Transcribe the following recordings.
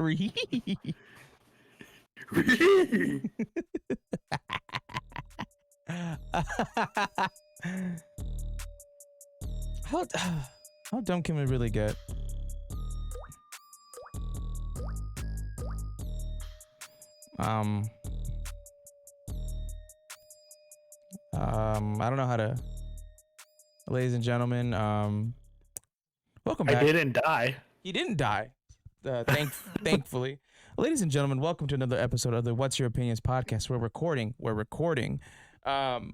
how how dumb can we really get? I don't know how to. Ladies and gentlemen, welcome back. I didn't die. He didn't die. Thankfully. Ladies and gentlemen, welcome to another episode of the What's Your Opinions podcast. We're recording.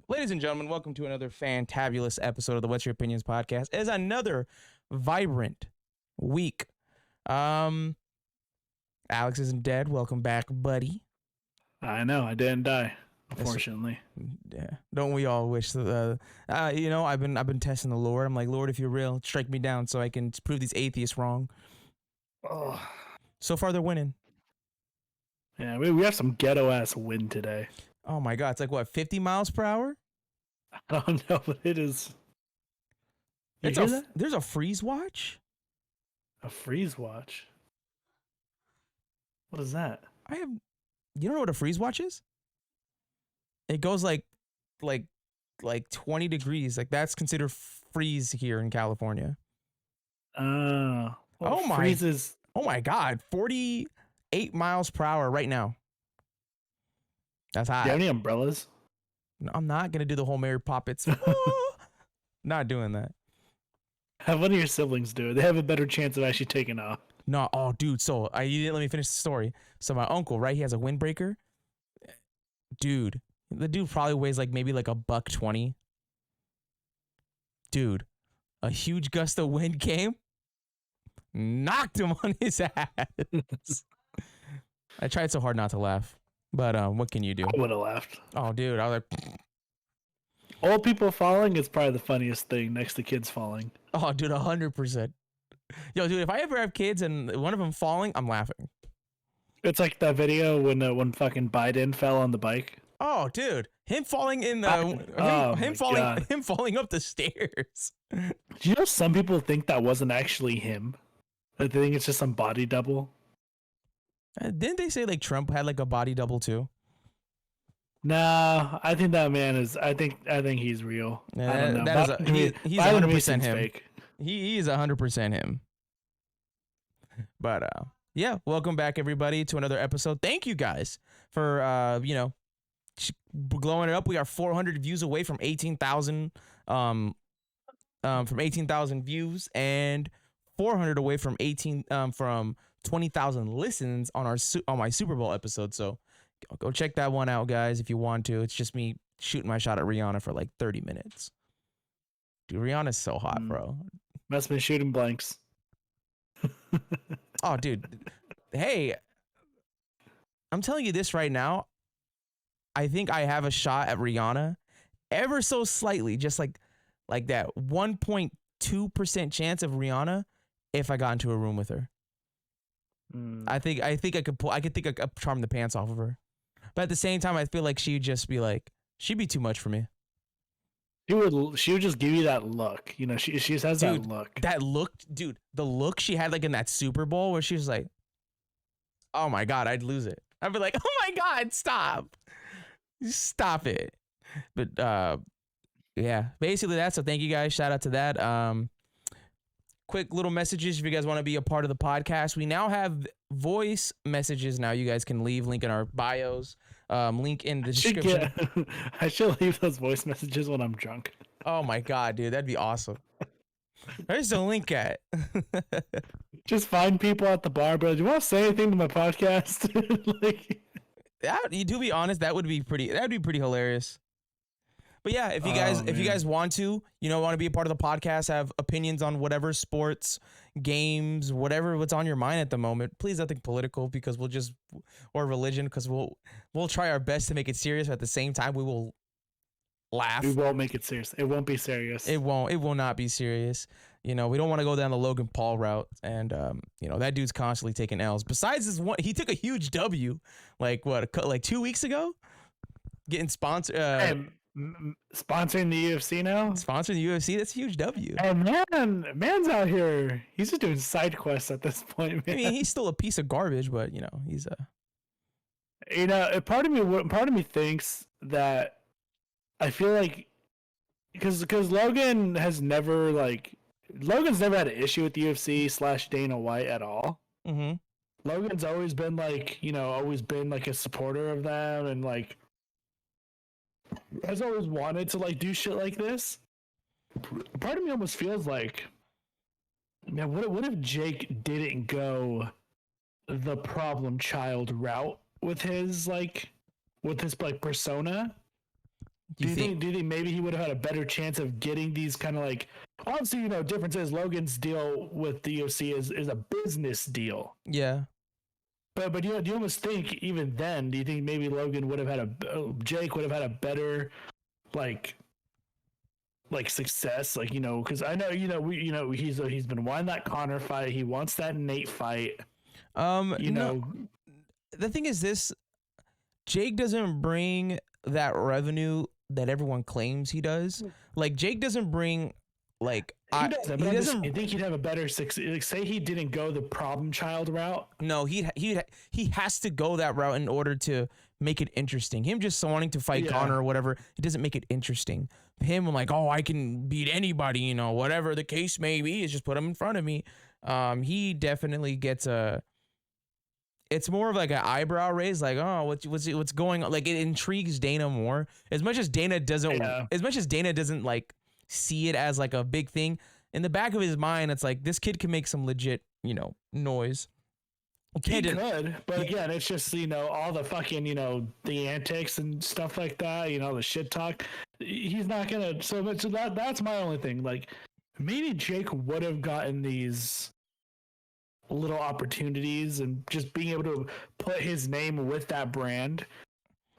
Ladies and gentlemen, welcome to another fantabulous episode of the What's Your Opinions podcast. It's another vibrant week. Alex isn't dead. Welcome back, buddy. I know. I didn't die. Unfortunately. Yeah. Don't we all wish that, I've been testing the Lord. I'm like, Lord, if you're real, strike me down so I can prove these atheists wrong. Oh. So far, they're winning. Yeah, we have some ghetto ass wind today. Oh my God. It's like what, 50 miles per hour? I don't know, but it is. There's a freeze watch? A freeze watch? What is that? You don't know what a freeze watch is? It goes like 20 degrees. Like that's considered freeze here in California. Freezes. Oh my God. 48 miles per hour right now. That's hot. Do you have any umbrellas? No, I'm not going to do the whole Mary Poppins. Not doing that. Have one of your siblings do it. They have a better chance of actually taking off. No. Oh, dude. So you didn't let me finish the story. So my uncle, right? He has a windbreaker. Dude. The dude probably weighs maybe a $120. Dude, a huge gust of wind came, knocked him on his ass. I tried so hard not to laugh, but what can you do? I would have laughed. Oh, dude, I was like, old people falling is probably the funniest thing next to kids falling. Oh, dude, 100%. Yo, dude, if I ever have kids and one of them falling, I'm laughing. It's like that video when fucking Biden fell on the bike. Oh, dude, him falling in him falling up the stairs. Do you know some people think that wasn't actually him? They think it's just some body double. Didn't they say Trump had a body double too? No, I think that man is. I think he's real. Yeah, I don't know. He's 100% him. Fake. He is 100% him. But yeah, welcome back everybody to another episode. Thank you guys for blowing it up. We are 400 views away from 18,000 views and 400 away from 20,000 listens on my Super Bowl episode. So go check that one out, guys, if you want to. It's just me shooting my shot at Rihanna for 30 minutes. Dude, Rihanna's so hot, bro. Must have been shooting blanks. Oh, dude. Hey, I'm telling you this right now. I think I have a shot at Rihanna ever so slightly, just like that 1.2% chance of Rihanna if I got into a room with her. I think I could charm the pants off of her. But at the same time, I feel like she'd just be she'd be too much for me. She would just give you that look. You know, she has that look. That look, dude, the look she had in that Super Bowl where she was like, oh my God, I'd lose it. I'd be like, oh my God, stop it. But yeah, basically that's so thank you guys. Shout out to that. Quick little messages if you guys want to be a part of the podcast. We now have voice messages now you guys can leave. Link in our bios. Link in the description. I should leave those voice messages when I'm drunk. Oh my God, dude, that'd be awesome. Where's the link at? Just find people at the bar, bro. Do you want to say anything to my podcast? To be honest, that'd be pretty hilarious. But yeah, if you guys want to be a part of the podcast, have opinions on whatever sports, games, what's on your mind at the moment, please nothing political because or religion, because we'll try our best to make it serious. But at the same time, we will laugh. We won't make it serious. It won't be serious. It will not be serious. We don't want to go down the Logan Paul route, and that dude's constantly taking L's. Besides this one, he took a huge W, 2 weeks ago, getting sponsored. Sponsoring the UFC now. Sponsoring the UFC, that's a huge W. And man's out here. He's just doing side quests at this point. Man. I mean, he's still a piece of garbage, but you know, he's a. Part of me thinks that I feel like because Logan's never had an issue with the UFC / Dana White at all. Mm-hmm. Logan's always been a supporter of them and like has always wanted to like do shit like this. Part of me almost feels like, man, what if Jake didn't go the problem child route with his persona? Do you think maybe he would have had a better chance of getting these kind of like, obviously, you know, difference is Logan's deal with the UFC is a business deal. Yeah. But do you almost think even then, do you think maybe Logan would have had Jake would have had a better like success, like, you know, because I know, you know, he's been wanting that Conor fight, he wants that Nate fight. The thing is this, Jake doesn't bring that revenue that everyone claims he does. Like Jake doesn't bring like I think he'd have a better success. Like, say he didn't go the problem child route. No, he has to go that route in order to make it interesting. Him just wanting to fight Conor or whatever, it doesn't make it interesting. Him like, oh, I can beat anybody, you know, whatever the case may be, is just put him in front of me. He definitely gets it's more of like an eyebrow raise, like, oh, what's going on? Like, it intrigues Dana more. As much as Dana doesn't like see it as like a big thing, in the back of his mind, it's like, this kid can make some legit, you know, noise. He could, but again, it's just, you know, all the fucking, you know, the antics and stuff like that, you know, the shit talk. He's not gonna. So that's my only thing. Like, maybe Jake would have gotten these little opportunities and just being able to put his name with that brand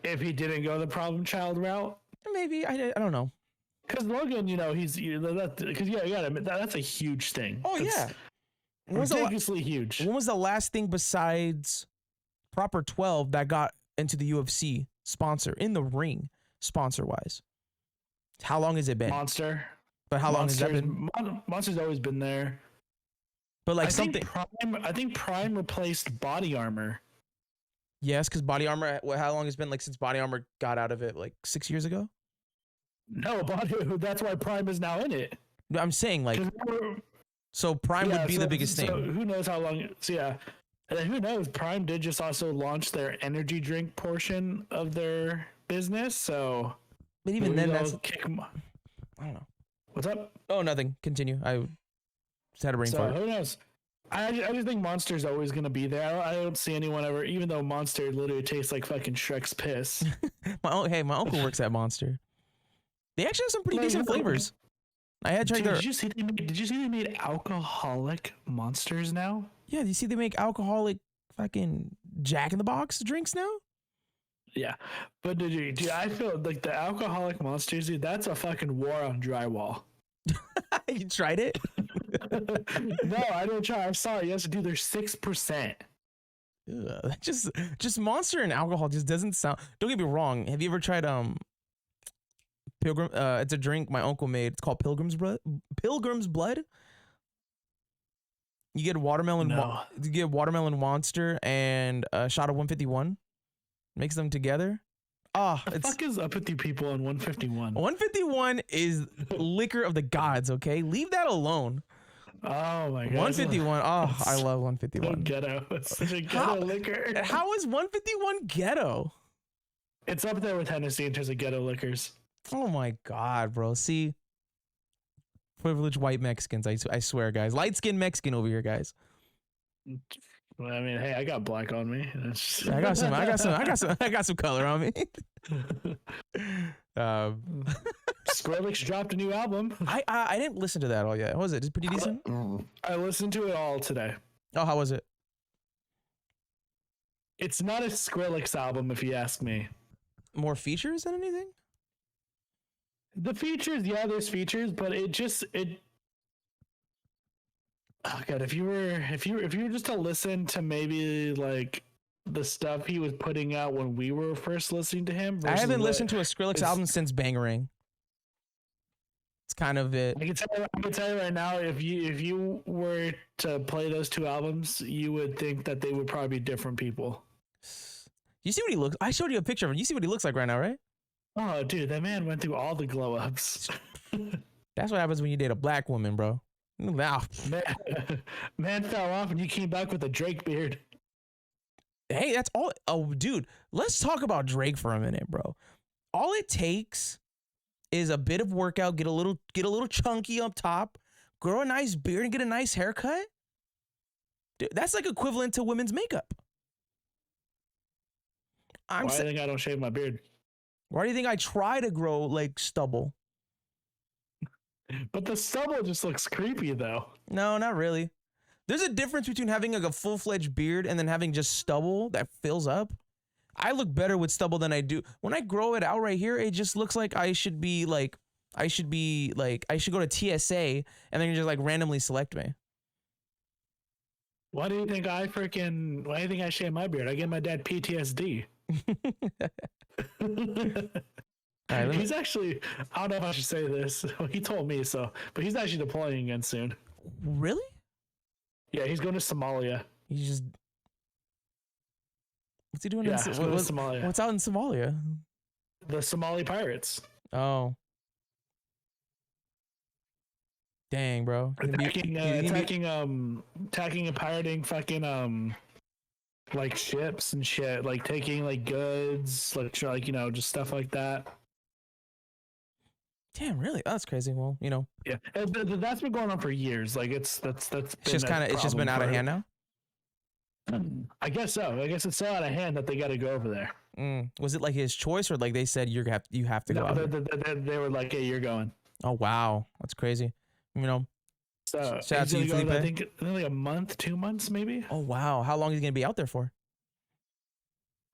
if he didn't go the problem child route. Maybe I don't know. Because Logan, you know, because you gotta admit that's a huge thing. Oh yeah, ridiculously huge. When was the last thing besides Proper 12 that got into the UFC sponsor in the ring, sponsor wise? How long has it been? Monster. But how long has that been? Monster's always been there. But like I think Prime replaced Body Armor. Yes, because Body Armor. How long has it been like since Body Armor got out of it? Like 6 years ago. No, that's why Prime is now in it. I'm saying like, so Prime would be the biggest thing. So who knows how long? So yeah, and then who knows? Prime did just also launch their energy drink portion of their business. So, but even then, that's I don't know. What's up? Oh, nothing. Continue. I just had a brain fart. Who knows? I just think Monster's always gonna be there. I don't see anyone ever, even though Monster literally tastes like fucking Shrek's piss. my uncle works at Monster. They actually have some pretty decent flavors. I had tried their. Did you see they made alcoholic Monsters now? Yeah, do you see they make alcoholic fucking Jack in the Box drinks now? Yeah, but dude, I feel like the alcoholic Monsters, dude, that's a fucking war on drywall. You tried it? No, I didn't try. I saw it. You have to do their 6%. Just Monster and alcohol just doesn't sound. Don't get me wrong. Have you ever tried Pilgrim? It's a drink my uncle made. It's called Pilgrim's Blood. Pilgrim's Blood. You get watermelon. No. You get watermelon Monster and a shot of 151. Mix them together. The fuck is up with you people on 151? 151 is liquor of the gods. Okay, leave that alone. Oh my god. 151. Oh, I love 151. So ghetto. It's such a ghetto liquor. How is 151 ghetto? It's up there with Hennessy in terms of ghetto liquors. Oh my god, bro. See, privileged white Mexicans. I swear, guys. Light skinned Mexican over here, guys. Well, I mean, hey, I got black on me. I got some color on me. Skrillex dropped a new album. I didn't listen to that all yet. Was it? Is it pretty decent? I listened to it all today. Oh, how was it? It's not a Skrillex album, if you ask me. More features than anything? The features, yeah, there's features, but oh god, if you were just to listen to maybe like the stuff he was putting out when we were first listening to him. I haven't listened to a Skrillex album since Bangarang. It's kind of it. I can tell you right now, if you were to play those two albums, you would think that they would probably be different people. You see what he looks? I showed you a picture of him. You see what he looks like right now, right? Oh, dude, that man went through all the glow ups. That's what happens when you date a black woman, bro. Wow. Man fell off and he came back with a Drake beard. Hey, that's all. Oh, dude, let's talk about Drake for a minute, bro. All it takes is a bit of workout, get a little chunky up top, grow a nice beard, and get a nice haircut. Dude, that's like equivalent to women's makeup. Why do you think I don't shave my beard? Why do you think I try to grow like stubble? But the stubble just looks creepy, though. No, not really. There's a difference between having like a full-fledged beard and then having just stubble that fills up. I look better with stubble than I do. When I grow it out right here, it just looks like I should go to TSA and then just like randomly select me. Why do you think I shave my beard? I give my dad PTSD. Right, he's actually, I don't know if I should say this. He told me so, but he's actually deploying again soon. Really? Yeah, he's going to Somalia. He's just, what's he doing in Somalia? What's out in Somalia? The Somali pirates. Oh. Dang, bro. Attacking and pirating fucking like ships and shit, like taking like goods, like just stuff like that. Damn, really? Oh, that's crazy. Well, yeah, that's been going on for years. Like that's just been out of hand now. I guess so. I guess it's so out of hand that they got to go over there. Was it like his choice, or like they said you have to go? No, they were like, "Hey, you're going." Oh wow, that's crazy. So shout out to you, Felipe. I think like a month, 2 months, maybe. Oh wow, how long is he gonna be out there for?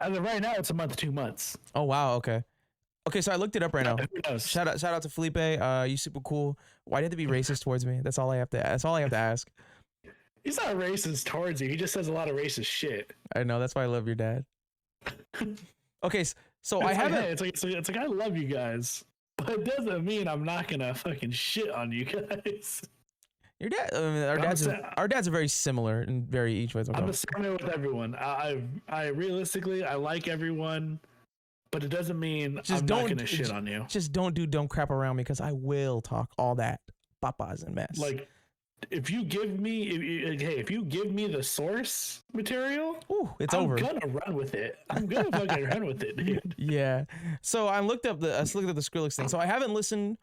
As of right now, it's a month, 2 months. Oh wow, okay. So I looked it up right now. Who knows? Shout out to Felipe. You super cool. Why do you have to be racist towards me? That's all I have to ask. He's not racist towards you. He just says a lot of racist shit. I know. That's why I love your dad. Okay, so I haven't. It's like I love you guys, but it doesn't mean I'm not gonna fucking shit on you guys. Your dad. Our dads are very similar and very each way. I'm the same way with everyone. I realistically, I like everyone. But it doesn't mean I'm not gonna shit on you. Just don't crap around me, because I will talk all that papas and mess. Like, if you give me the source material, it's over. I'm gonna run with it. I'm gonna fucking run with it, dude. Yeah. So I looked up the Skrillex thing. So I haven't listened.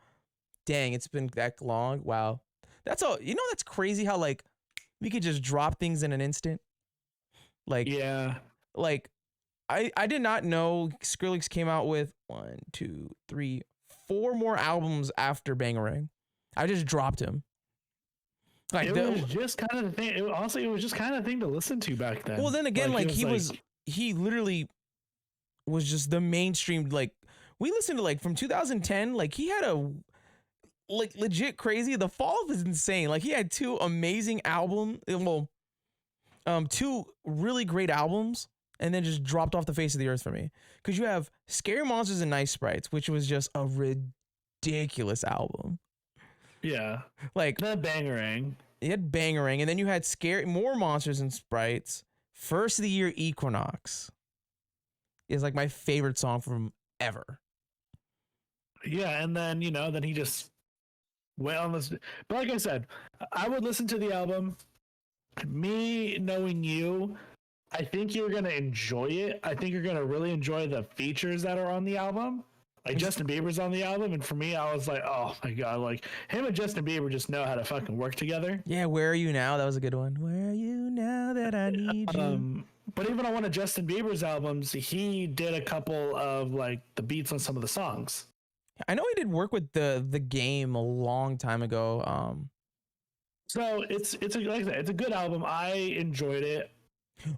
Dang, it's been that long. Wow. That's all. That's crazy how like we could just drop things in an instant. Like yeah. Like. I did not know Skrillex came out with 1, 2, 3, 4 more albums after Bangarang. I just dropped him. Like it was just kind of the thing. It was just kind of the thing to listen to back then. Well, then again, he literally was just the mainstream. Like we listened to like from 2010. Like he had a like legit crazy. The Fall is insane. Like he had 2 amazing albums. Well, 2 really great albums. And then just dropped off the face of the earth for me. Because you have Scary Monsters and Nice Sprites, which was just a ridiculous album. Yeah. Like that Bangarang. You had Bangarang, and then you had more Monsters and Sprites. First of the Year Equinox is like my favorite song from ever. Yeah, and then then he just went on this. But like I said, I would listen to the album. Me knowing you, I think you're going to enjoy it. I think you're going to really enjoy the features that are on the album. Like Justin Bieber's on the album. And for me, I was like, oh my God, like him and Justin Bieber just know how to fucking work together. Yeah. Where Are You Now? That was a good one. Where are you now that I need you? But even on one of Justin Bieber's albums, he did a couple of like the beats on some of the songs. I know he did work with the Game a long time ago. So it's a good album. I enjoyed it.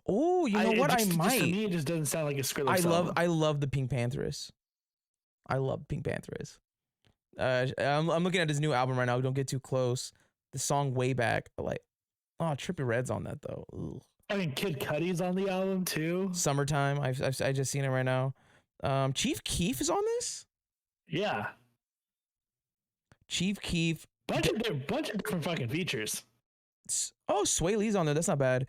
Oh, you know what? I might. Just for me, it just doesn't sound like a Skrillex album. I love the Pink Panthers. I love Pink Panthers. I'm looking at his new album right now. Don't get too close. The song Way Back, like, oh, Trippie Redd's on that though. Ugh. I mean, Kid Cudi's on the album too. Summertime. I just seen it right now. Chief Keef is on this. Yeah, Chief Keef. bunch of different fucking features. Oh, Sway Lee's on there. That's not bad.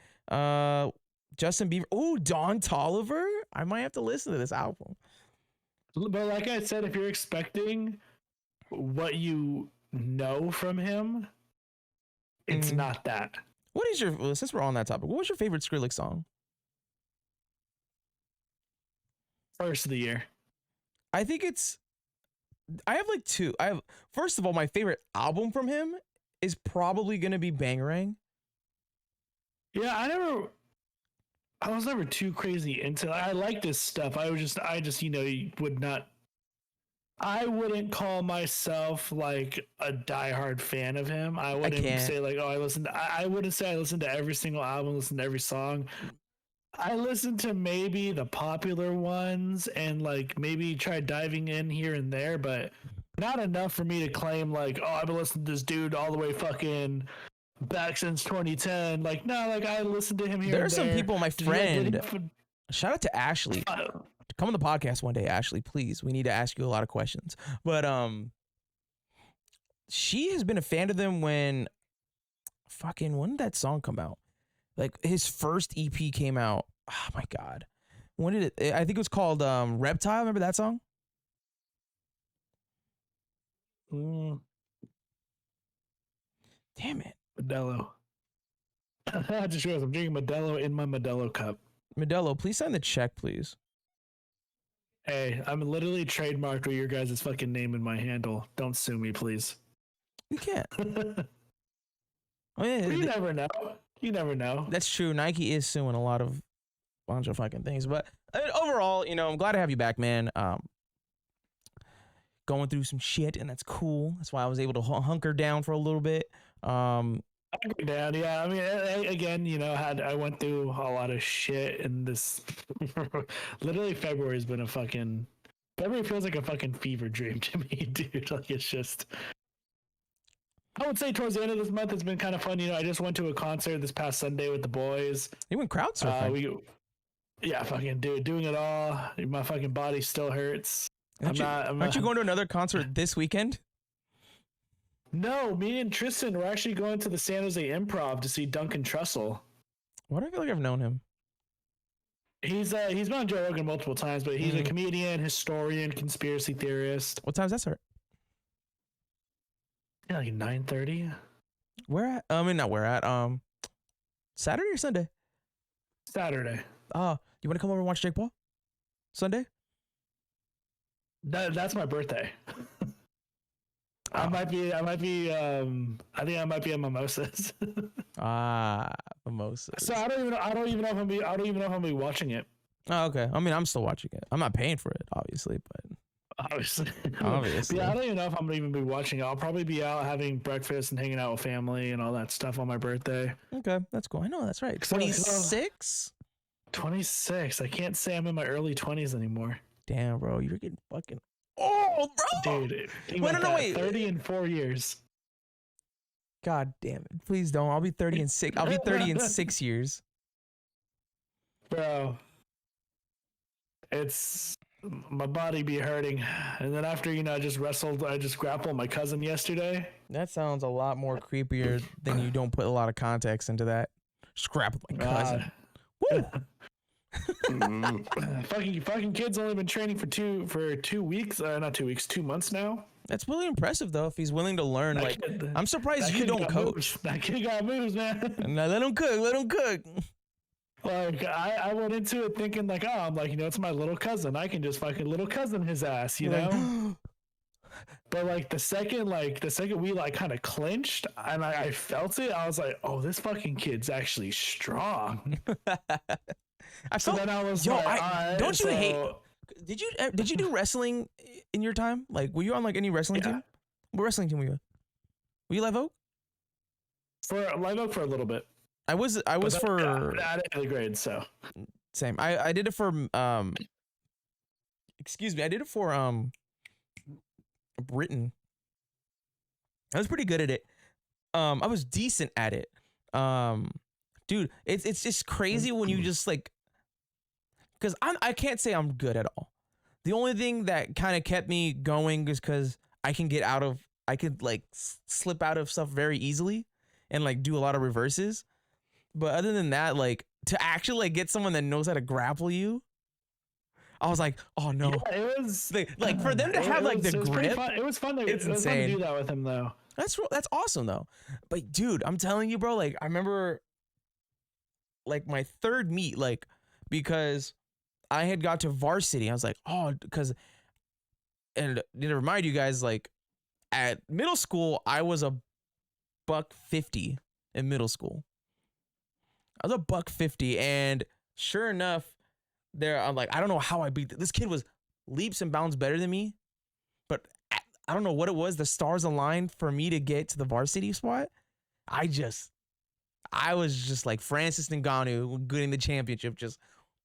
Justin Bieber. Oh, Don Toliver. I might have to listen to this album. But like I said, if you're expecting what you know from him, it's not that. What is your, since we're on that topic, what was your favorite Skrillex song? First of the year. I think I have like two. First of all, my favorite album from him is probably going to be Bangarang. Yeah, I was never too crazy into it. I like this stuff. I just, I wouldn't call myself like a diehard fan of him. I wouldn't say like, oh, I wouldn't say I listened to every single album, listen to every song. I listened to maybe the popular ones and like maybe try diving in here and there, but not enough for me to claim like, oh, I've been listening to this dude all the way fucking back since 2010. Like, no, like I listened to him here. There are some people, my friend. Shout out to Ashley. Come on the podcast one day, Ashley, please. We need to ask you a lot of questions. But she has been a fan of them when did that song come out? Like his first EP came out. Oh my God. When did it? I think it was called Reptile. Remember that song? Damn it. Modelo. I just realized I'm drinking Modelo in my Modelo cup. Modelo, please sign the check, please. Hey, I'm literally trademarked with your guys' fucking name in my handle. Don't sue me, please. You can't. You never know. You never know. That's true. Nike is suing a bunch of fucking things. But overall, I'm glad to have you back, man. Going through some shit, and that's cool. That's why I was able to hunker down for a little bit. Hunker down, yeah. I mean, again, I went through a lot of shit in this. Literally, February feels like a fucking fever dream to me, dude. Like it's just. I would say towards the end of this month, it's been kind of fun. I just went to a concert this past Sunday with the boys. You went crowd surfing. Fucking dude, doing it all. My fucking body still hurts. Aren't you going to another concert this weekend? No, me and Tristan were actually going to the San Jose Improv to see Duncan Trussell. Why do I feel like I've known him? He's been on Joe Rogan multiple times, but he's a comedian, historian, conspiracy theorist. What time does that start? Yeah, like 9:30. Where at? I mean, not where at. Saturday or Sunday? Saturday. Oh, you want to come over and watch Jake Paul? Sunday? That's my birthday. I think I might be at Mimosas. Mimosas. So I don't even know if I'm gonna be watching it. Oh, okay. I mean, I'm still watching it. I'm not paying for it, obviously, but obviously. Yeah, I don't even know if I'm gonna even be watching it. I'll probably be out having breakfast and hanging out with family and all that stuff on my birthday. Okay, that's cool. I know that's right. 26. 26. I can't say I'm in my early 20s anymore. Damn, bro, you're getting fucking old, bro. Dude, wait. 30 in 4 years. God damn it! Please don't. I'll be 30 in 6. I'll be 30 in 6 years. Bro, it's my body be hurting, and then after I just grappled my cousin yesterday. That sounds a lot more creepier than you don't put a lot of context into that. Just grappled my cousin. Woo! fucking kid's only been training for 2 weeks, not 2 weeks, 2 months now. That's really impressive though. If he's willing to learn, I'm surprised you don't coach. Moves. That kid got moves, man. Now let him cook. Like I went into it thinking like, oh, I'm like, it's my little cousin. I can just fucking little cousin his ass, know. But like the second we kind of clinched and I felt it, I was like, oh, this fucking kid's actually strong. Then I was don't you hate? Did you do wrestling in your time? Like, were you on like any wrestling team? What wrestling team were you on? Were you Live Oak? For Live Oak for a little bit. I was for the grade, so same. I did it for excuse me. I did it for Britain. I was pretty good at it. I was decent at it. dude, it's just crazy when you just like, because I can't say I'm good at all. The only thing that kind of kept me going is because I could like slip out of stuff very easily and like do a lot of reverses. But other than that, like to actually like get someone that knows how to grapple you, I was like, oh no. Yeah, it was like for them to have like the grip. It was fun. It's It was fun to insane. do that with him though. That's awesome though. But dude, I'm telling you, bro, like I remember like my third meet, like because I had got to varsity. I was like, oh, because, and to remind you guys, like at middle school, I was a $150 in middle school. I was a $150, and sure enough, I'm like, I don't know how I beat this kid. Was leaps and bounds better than me, but I don't know what it was. The stars aligned for me to get to the varsity spot. I was just like Francis Ngannou getting the championship. Just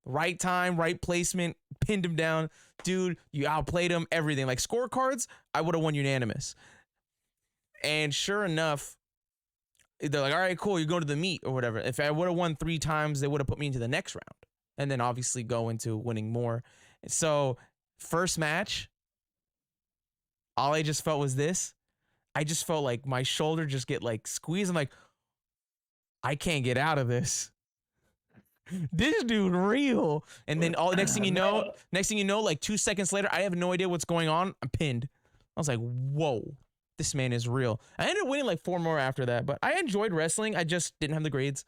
right time, right placement, pinned him down. Dude, you outplayed him, everything. Like scorecards, I would have won unanimous. And sure enough, they're like, all right, cool, you go to the meet or whatever. If I would have won 3 times, they would have put me into the next round. And then obviously go into winning more. So first match, all I just felt was this. I just felt like my shoulder just get like squeezed. I'm like, I can't get out of this. This dude real. And then next thing you know, like 2 seconds later, I have no idea what's going on. I'm pinned. I was like, whoa, this man is real. I ended up winning like 4 more after that, but I enjoyed wrestling. I just didn't have the grades.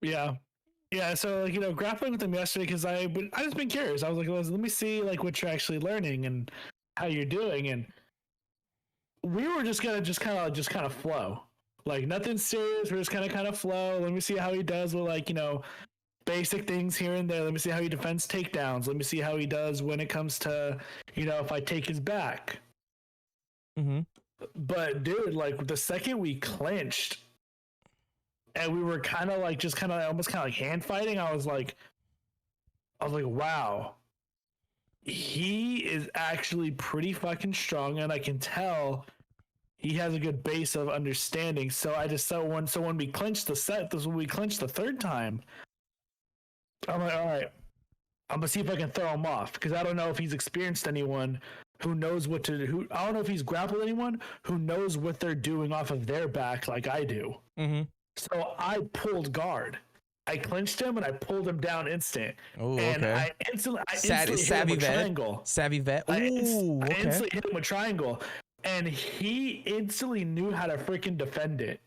Yeah. Yeah, so like, grappling with him yesterday because I just been curious. I was like, let me see like what you're actually learning and how you're doing, and we were just gonna kind of flow, like nothing serious. We're just kind of flow. Let me see how he does with like basic things here and there. Let me see how he defends takedowns. Let me see how he does when it comes to if I take his back. Mm-hmm. But dude, like the second we clinched. And we were kind of like almost like hand fighting. I was like, wow, he is actually pretty fucking strong, and I can tell he has a good base of understanding. So I just saw when we clinched when we clinched the third time, I'm like, all right, I'm gonna see if I can throw him off because I don't know if he's experienced anyone who knows what to do. I don't know if he's grappled anyone who knows what they're doing off of their back like I do. Mm-hmm. So I pulled guard. I clinched him and I pulled him down instant. Oh, and okay. I instantly hit him with triangle. Savvy vet. Ooh, I okay. instantly hit him with triangle. And he instantly knew how to freaking defend it.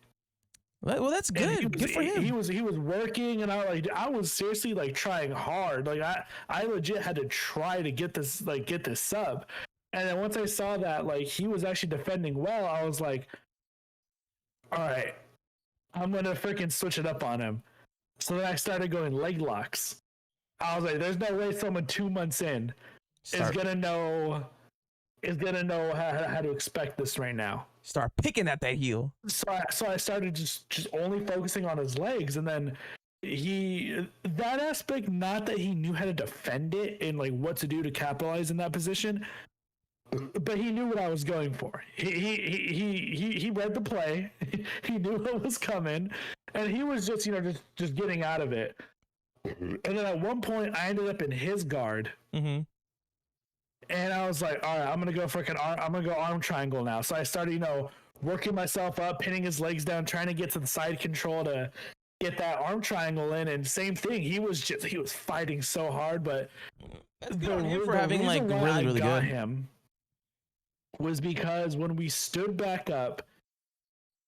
Well, that's good. Good for him. He was working, and I was seriously like trying hard. Like I legit had to try to get this sub. And then once I saw that like he was actually defending well, I was like, all right, I'm gonna freaking switch it up on him. So then I started going leg locks. I was like, there's no way someone 2 months in is gonna know how to expect this right now. Start picking at that heel. So I started just only focusing on his legs, and then that aspect, not that he knew how to defend it and like what to do to capitalize in that position, but he knew what I was going for. He read the play. He knew what was coming, and he was just just getting out of it. And then at one point, I ended up in his guard, and I was like, "All right, I'm gonna go arm triangle now." So I started, working myself up, pinning his legs down, trying to get to the side control to get that arm triangle in. And same thing, he was fighting so hard, but that's good on him for having like really good. Him was because when we stood back up,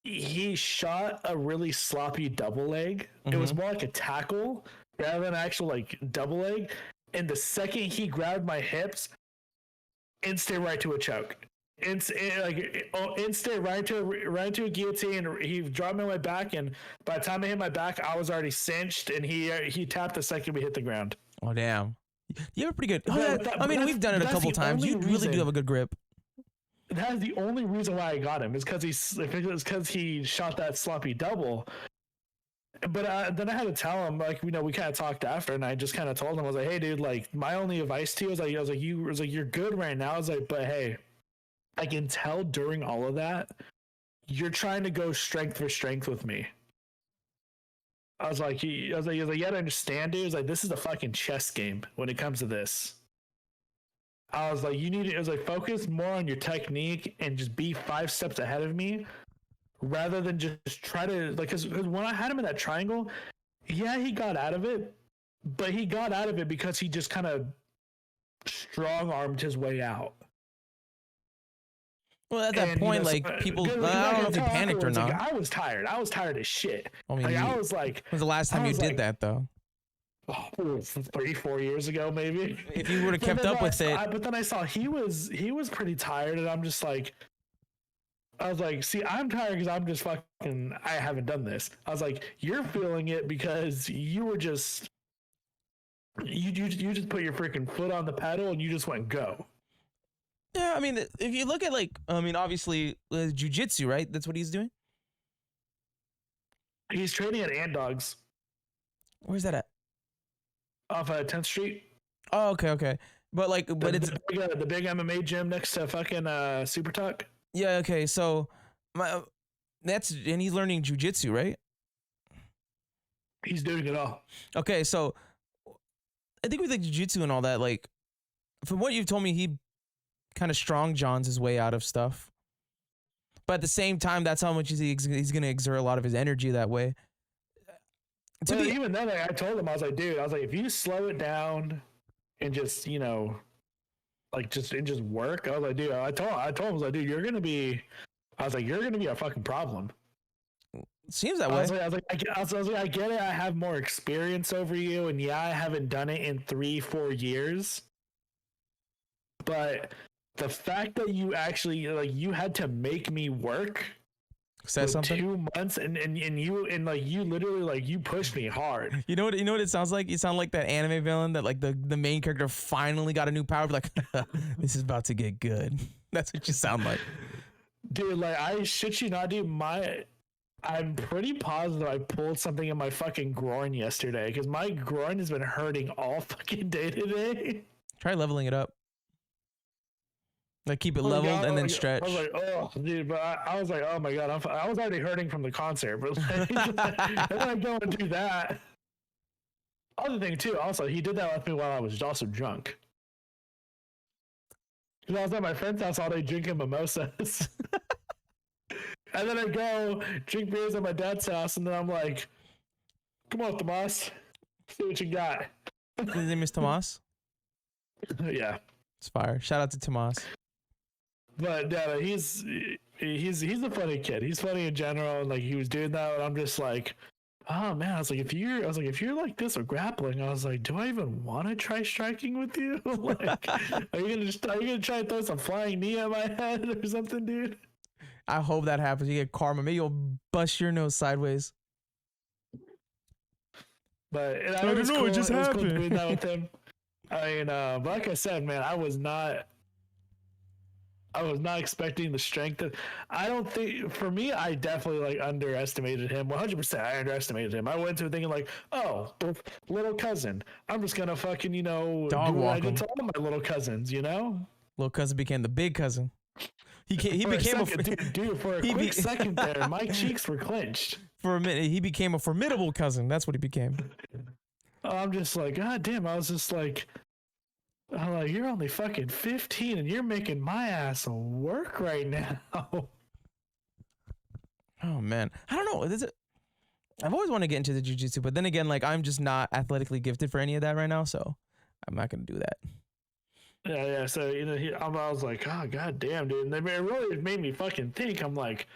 he shot a really sloppy double leg. It was more like a tackle rather than actual like double leg. And the second he grabbed my hips, instant right to a choke. Instant right to a guillotine. He dropped me on my back, and by the time I hit my back, I was already cinched. And he tapped the second we hit the ground. Oh damn! You have a pretty good. We've done it a couple times. You really do have a good grip. That's the only reason why I got him is because he shot that sloppy double. But then I had to tell him, like, we kind of talked after, and I just kind of told him, I was like, hey, dude, like, my only advice to you is like, you're good right now. I was like, but hey, I can tell during all of that, you're trying to go strength for strength with me. I was like, he was like, you gotta understand, dude. He was like, this is a fucking chess game when it comes to this. I was like, you need to, it was like, focus more on your technique and just be 5 steps ahead of me rather than just try to, like, because when I had him in that triangle, yeah, he got out of it, but he got out of it because he just kind of strong armed his way out. Well, at that point, like, people, I don't know if he panicked or not. Like, I was tired. I was tired as shit. I mean, like, I was like, when was the last time you did that, though? Oh, 3-4 years ago, maybe. If you would have kept up with it. But then I saw he was pretty tired, and I'm just like, I was like, see, I'm tired because I'm just fucking, I haven't done this. I was like, you're feeling it because you were just, you just put your freaking foot on the pedal and you just went go. Yeah, I mean, if you look at, like, I mean, obviously, jiu-jitsu, right? That's what he's doing? He's training at Ant Dogs. Where's that at? Off 10th Street. Oh, okay. But, like, but it's the big MMA gym next to fucking Super Tuck. Yeah, okay, so, and he's learning jiu-jitsu, right? He's doing it all. Okay, so, I think with the jiu-jitsu and all that, like, from what you've told me, he kind of strong Johns his way out of stuff. But at the same time, that's how much he's going to exert a lot of his energy that way. Even then, like, I told him, I was like, dude, if you slow it down and just, like, just work, I was like, dude, I told him, I was like, dude, you're going to be a fucking problem. Seems that way. I was like, I get it. I have more experience over you. And yeah, I haven't done it in 3-4 years. But the fact that you actually, like, you had to make me work says something. 2 months and you literally, like, you pushed me hard. You know what it sounds like? You sound like that anime villain that, like, the main character finally got a new power. Like, this is about to get good. That's what you sound like. Dude, like, I shit you not, dude. I'm pretty positive I pulled something in my fucking groin yesterday because my groin has been hurting all fucking day today. Try leveling it up. Like, keep it leveled and then stretch. I was like, oh, dude, but I was like, oh my god, I was already hurting from the concert, but like, and then I go and do that. Other thing too, also, he did that with me while I was also drunk. Because I was at my friend's house all day drinking mimosas. And then I go drink beers at my dad's house, and then I'm like, come on, Tomas, see what you got. His name is Tomas? Yeah. It's fire. Shout out to Tomas. But he's a funny kid. He's funny in general, and like he was doing that, and I'm just like, oh man. I was like, if you're like this or grappling, I was like, do I even want to try striking with you? Like, are you gonna try to throw some flying knee at my head or something, dude? I hope that happens. You get karma. Maybe you'll bust your nose sideways. But I don't know. Cool. It just happened. Cool doing that with him. I mean, but like I said, man, I was not expecting the strength. I don't think, for me, I definitely like underestimated him. 100%, I underestimated him. I went into it thinking like, oh, little cousin. I'm just gonna fucking, dog do what walk I did to all my little cousins, Little cousin became the big cousin. He became for a quick second there, my cheeks were clenched. For a minute, he became a formidable cousin. That's what he became. I'm just like, god damn. I was just like, you're only fucking 15 and you're making my ass work right now. Oh man, I don't know. I've always wanted to get into the jiu-jitsu, but then again, like, I'm just not athletically gifted for any of that right now, so I'm not gonna do that. Yeah. So I was like, oh god damn, dude. And it really made me fucking think. I'm like,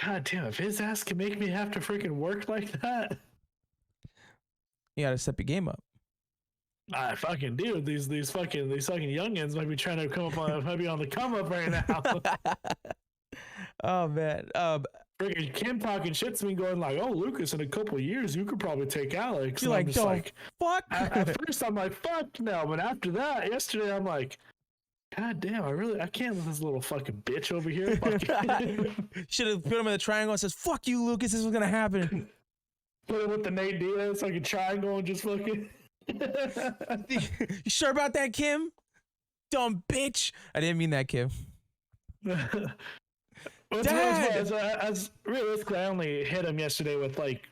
god damn, if his ass can make me have to freaking work like that, you gotta step your game up. I fucking do. These fucking youngins might be trying to might be on the come up right now. Oh man. Freaking Kim talking shit to me, going like, "Oh, Lucas, in a couple of years, you could probably take Alex." You're like, "Don't fuck." At first, I'm like, "Fuck no," but after that, yesterday, I'm like, "God damn, I can't let this little fucking bitch over here." Should have put him in the triangle and says, "Fuck you, Lucas. This was gonna happen." Put him with the Nate Diaz, like a triangle, and just fucking. You sure about that, Kim? Dumb bitch. I didn't mean that, Kim. As realistically, I only hit him yesterday with like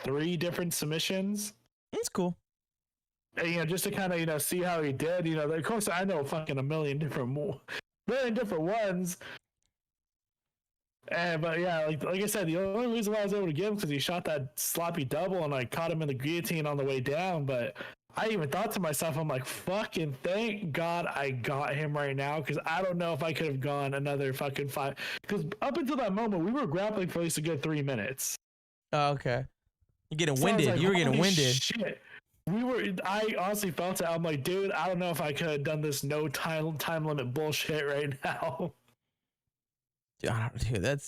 3 different submissions. That's cool. And, just to kind of see how he did. Of course, I know fucking a million different ones. But yeah, like I said, the only reason why I was able to get him because he shot that sloppy double and I caught him in the guillotine on the way down. But I even thought to myself, I'm like, fucking thank God I got him right now because I don't know if I could have gone another fucking 5. Because up until that moment, we were grappling for at least a good 3 minutes. Oh, okay. You're getting winded. Like, you were getting winded. Shit. I honestly felt it. I'm like, dude, I don't know if I could have done this no time limit bullshit right now. Dude,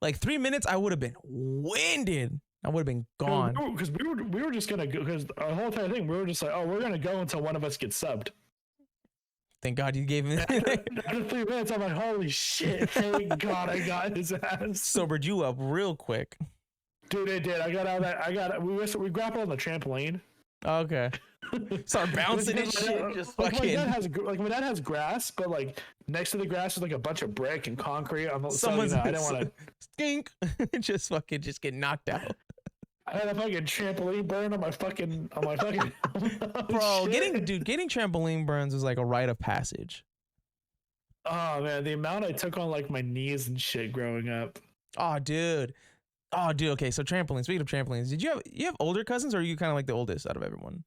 like 3 minutes, I would have been winded. I would have been gone. Because we were just gonna go because our whole entire thing, we were just like, oh, we're gonna go until one of us gets subbed. Thank God you gave me. After 3 minutes, I'm like, holy shit! Thank God I got his ass. Sobered you up real quick. Dude, it did. I got out of that. We grappled on the trampoline. Okay. Start bouncing and shit. Just fucking. My dad has grass, but like next to the grass is like a bunch of brick and concrete. I didn't want to stink. just get knocked out. I had a fucking trampoline burn on my fucking. Bro, getting trampoline burns was like a rite of passage. Oh man, the amount I took on like my knees and shit growing up. Oh dude. Okay, so trampolines. Speaking of trampolines, did you have older cousins, or are you kind of like the oldest out of everyone?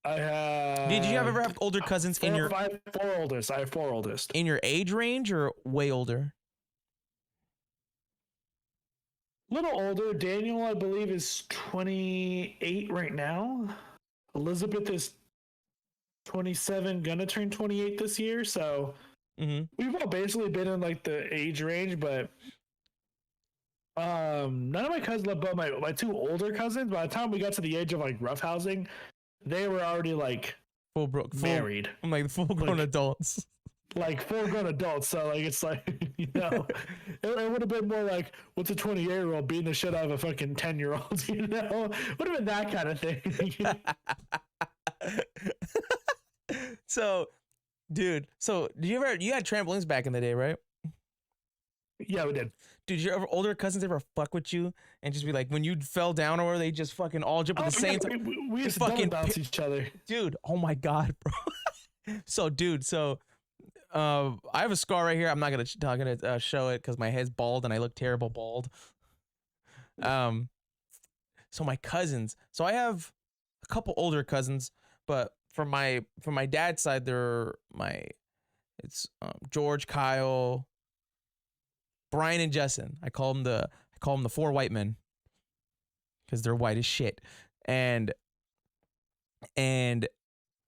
I have. Did you ever have older cousins in your? I have 4 oldest. I have 4 oldest. In your age range, or way older? Little older. Daniel, I believe, is 28 right now. Elizabeth is 27, gonna turn 28 this year. So. Mm-hmm. We've all basically been in like the age range, but none of my cousins, but my 2 older cousins, by the time we got to the age of like roughhousing, they were already like married. I'm like full grown adults. Like full grown adults. So like it's like it would have been more like what's a 28-year-old beating the shit out of a fucking 10-year-old, would have been that kind of thing. So dude, you had trampolines back in the day, right? Yeah, we did. Dude, your older cousins ever fuck with you and just be like, when you fell down or they just fucking all jump at the same time? We used to fucking bounce each other. Dude, oh my God, bro. I have a scar right here. I'm not gonna show it because my head's bald and I look terrible bald. So my cousins. So I have a couple older cousins, but from my dad's side, it's George, Kyle, Brian, and Justin. I call them the 4 white men because they're white as shit. And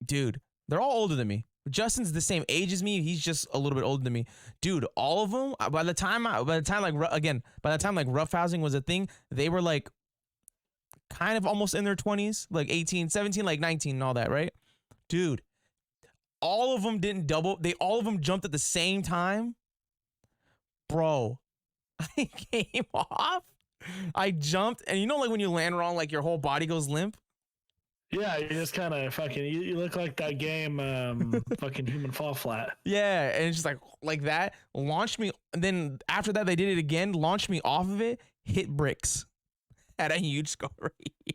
dude, they're all older than me. Justin's the same age as me. He's just a little bit older than me. Dude, all of them. By the time like roughhousing was a thing, they were like kind of almost in their 20s, like 18, 17, like 19 and all that, right? Dude, all of them didn't double. All of them jumped at the same time. Bro, I came off. I jumped, and like when you land wrong, like your whole body goes limp. Yeah, you just kind of fucking. You look like that game, fucking Human Fall Flat. Yeah, and it's just like that. Launched me, and then after that they did it again. Launched me off of it. Hit bricks. Had a huge scar right here.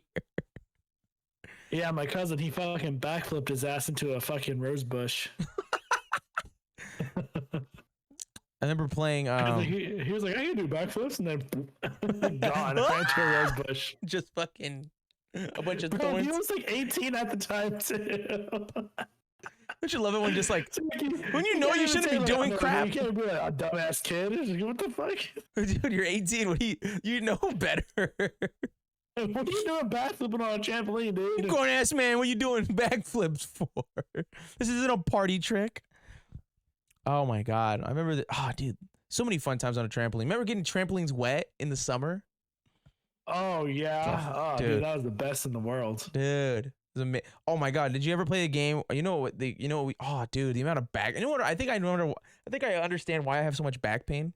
Yeah, my cousin, he fucking backflipped his ass into a fucking rose bush. I remember playing. He was like, I can do backflips, and then gone. Ran into a rose bush. Just fucking a bunch of Bro, thorns. he was like 18 at the time too. Don't you love it when just like when you know you shouldn't be doing crap? You can't be like a dumbass kid. What the fuck? Dude, you're 18. What you know better? What are you doing backflipping on a trampoline, dude? You grown ass man, what are you doing backflips for? This isn't a party trick. Oh my God. I remember that. Oh, dude. So many fun times on a trampoline. Remember getting trampolines wet in the summer? Oh, yeah. Oh, dude, that was the best in the world. Dude. Oh my God. Did you ever play a game? Oh, dude, the amount of back. You know what? I think I understand why I have so much back pain.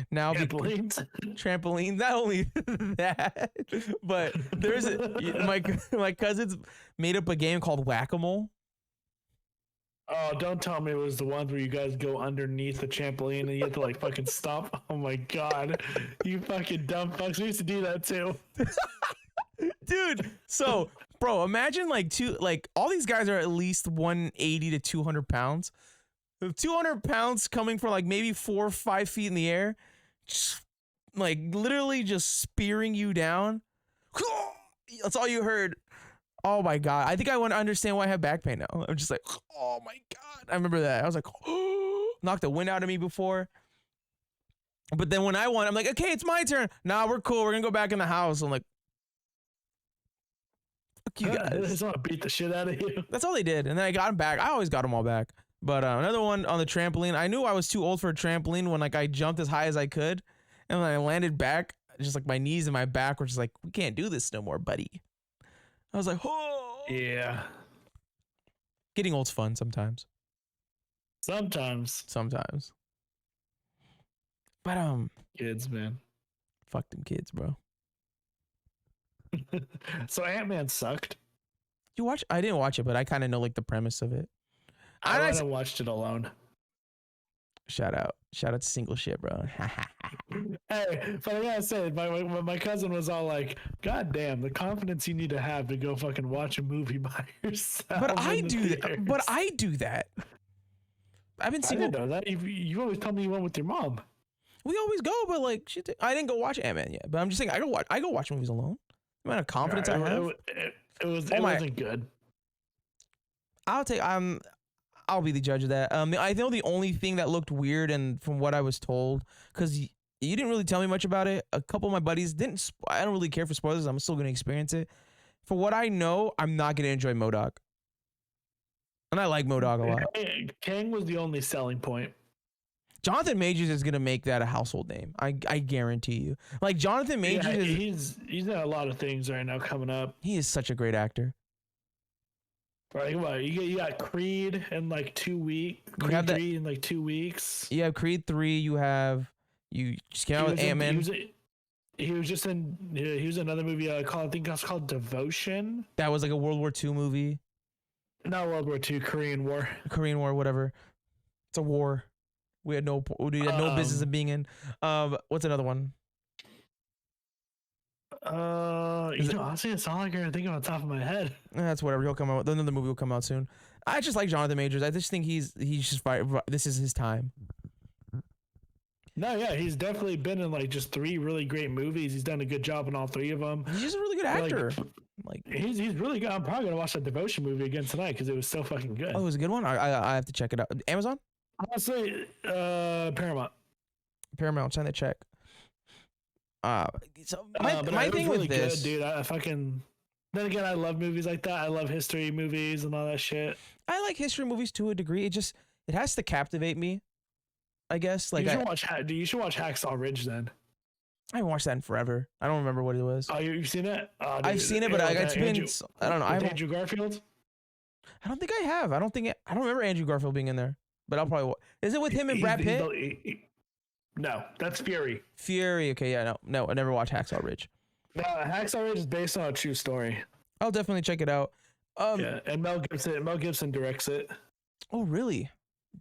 Now trampolines, not only that, but there's my cousins made up a game called Whack-A-Mole. Oh, don't tell me it was the ones where you guys go underneath the trampoline and you have to like fucking stop. Oh my god, you fucking dumb fucks. We used to do that too. Dude, so bro, imagine like all these guys are at least 180 to 200 pounds. 200 pounds coming from like maybe 4 or 5 feet in the air, just, like literally just spearing you down. That's all you heard. Oh my god, I think I want to understand why I have back pain now. I'm just like, oh my god, I remember that. I was like, knocked the wind out of me before. But then when I won, I'm like, okay, it's my turn. Nah, we're cool. We're gonna go back in the house. I'm like, fuck you guys. They just want to beat the shit out of you. That's all they did. And then I got them back. I always got them all back. But another one on the trampoline. I knew I was too old for a trampoline when like I jumped as high as I could. And when I landed back, just like my knees and my back were just like, we can't do this no more, buddy. I was like, oh. Yeah. Getting old's fun sometimes. Sometimes. But Kids, man. fuck them kids, bro. So Ant-Man sucked. You watch? I didn't watch it, but I kind of know like the premise of it. I went and watched it alone. Shout out to single shit, bro. Hey, but I gotta say, my cousin was all like, "God damn, the confidence you need to have to go fucking watch a movie by yourself." But I do that. But I do that. I've been single. I didn't know that. You always tell me you went with your mom. We always go, but like shit. I didn't go watch Ant-Man yet. But I'm just saying, I go watch movies alone. The amount of confidence I have. It wasn't good. I'll be the judge of that. I know the only thing that looked weird, and from what I was told, because you didn't really tell me much about it. A couple of my buddies didn't. I don't really care for spoilers. I'm still gonna experience it. For what I know, I'm not gonna enjoy MODOK, and I like MODOK a lot. Kang was the only selling point. Jonathan Majors is gonna make that a household name. I guarantee you. Like Jonathan Majors, he's got a lot of things right now coming up. he is such a great actor. Right, what you got Creed in like 2 weeks. Creed 3 in like 2 weeks. You have Creed 3. You just came out with Ant-Man. He was in another movie I think it's called Devotion. That was like a World War II movie. Not World War II, Korean War. Korean War, whatever. It's a war. We had no business of being in. What's another one? Honestly, it's all I can think of on top of my head. That's whatever. He'll come out. Another movie will come out soon. I just like Jonathan Majors. I just think he's just this is his time. No, yeah, he's definitely been in like just 3 really great movies. He's done a good job in all 3 of them. He's just a really good actor. Like he's really good. I'm probably gonna watch that Devotion movie again tonight because it was so fucking good. Oh, it was a good one. I have to check it out. Amazon? Honestly, Paramount. Send that check. So my thing really with this, good, dude. I fucking. Then again, I love movies like that. I love history movies and all that shit. I like history movies to a degree. It has to captivate me, I guess. Like you should watch Hacksaw Ridge then. I haven't watched that in forever. I don't remember what it was. Oh, you've seen it? Oh, dude, I've seen it, but it's been. I don't know. Andrew Garfield. I don't think I have. I don't remember Andrew Garfield being in there. But I'll probably. Is it with him and Brad Pitt? No, that's Fury. Fury. Okay, yeah, no. I never watched Hacksaw Ridge. No, Hacksaw Ridge is based on a true story. I'll definitely check it out. Yeah, and Mel Gibson directs it. Oh, really?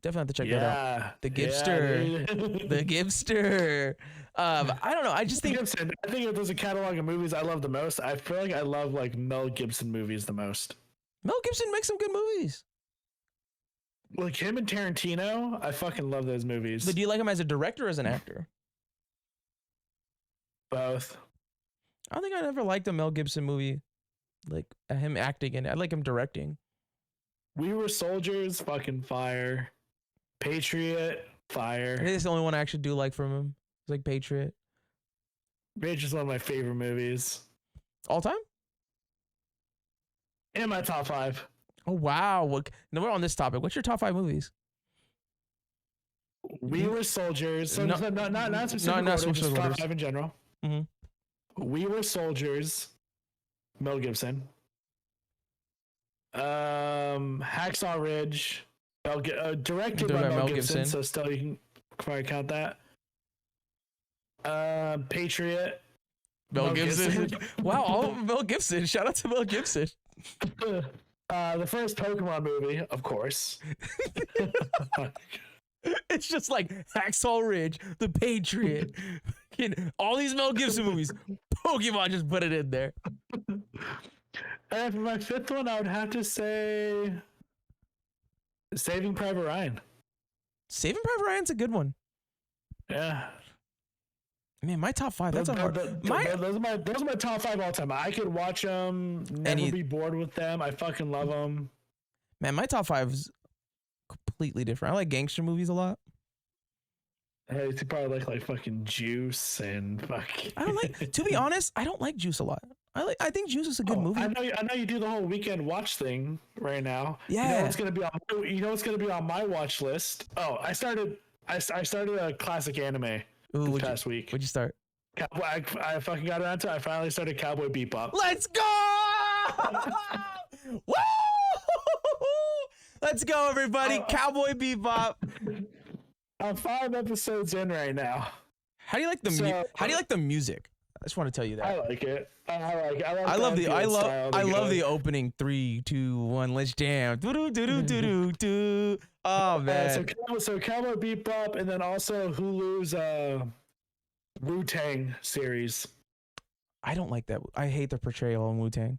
Definitely have to check that out. The Gibster. Yeah, The Gibster. I don't know. I just think Gibson. I think if there's a catalog of movies I love the most, I feel like I love like Mel Gibson movies the most. Mel Gibson makes some good movies. Like him and Tarantino, I fucking love those movies. But do you like him as a director or as an actor? Both. I don't think I ever liked a Mel Gibson movie, like him acting in it. I like him directing. We Were Soldiers, fucking fire. Patriot, fire. I think it's the only one I actually do like from him. It's like Patriot. Patriot's one of my favorite movies. All time? In my top 5. Oh, wow. No, we're on this topic. What's your top 5 movies? We Were Soldiers. So not specific order, just top 5 in general. Mm-hmm. We Were Soldiers. Mel Gibson. Hacksaw Ridge. Directed by Mel Gibson. So still you can probably count that. Patriot. Mel Gibson. Wow, all Mel Gibson. Shout out to Mel Gibson. The first Pokemon movie, of course. It's just like Hacksaw Ridge, The Patriot, all these Mel Gibson movies. Pokemon just put it in there. And for my fifth one, I would have to say Saving Private Ryan. Saving Private Ryan's a good one. Yeah. Man, my top five. That's a hard. Those are my top five all time. I could watch them, never be bored with them. I fucking love them. Man, my top five is completely different. I like gangster movies a lot. Hey, you probably like fucking Juice and fuck. I don't like. To be honest, I don't like Juice a lot. I think Juice is a good movie. I know you do the whole weekend watch thing right now. Yeah. You know what's gonna be on my watch list? Oh, I started a classic anime this past week. What'd you start? I fucking got around to it. I finally started Cowboy Bebop. Let's go! Woo! Let's go, everybody. Cowboy Bebop. I'm 5 episodes in right now. How do you like the How do you like the music? I just want to tell you that. I like it. I love the opening 3, 2, 1. Let's jam. Do. Oh man. So Cowboy Bebop, and then also Hulu's Wu-Tang series. I don't like that. I hate the portrayal on Wu-Tang.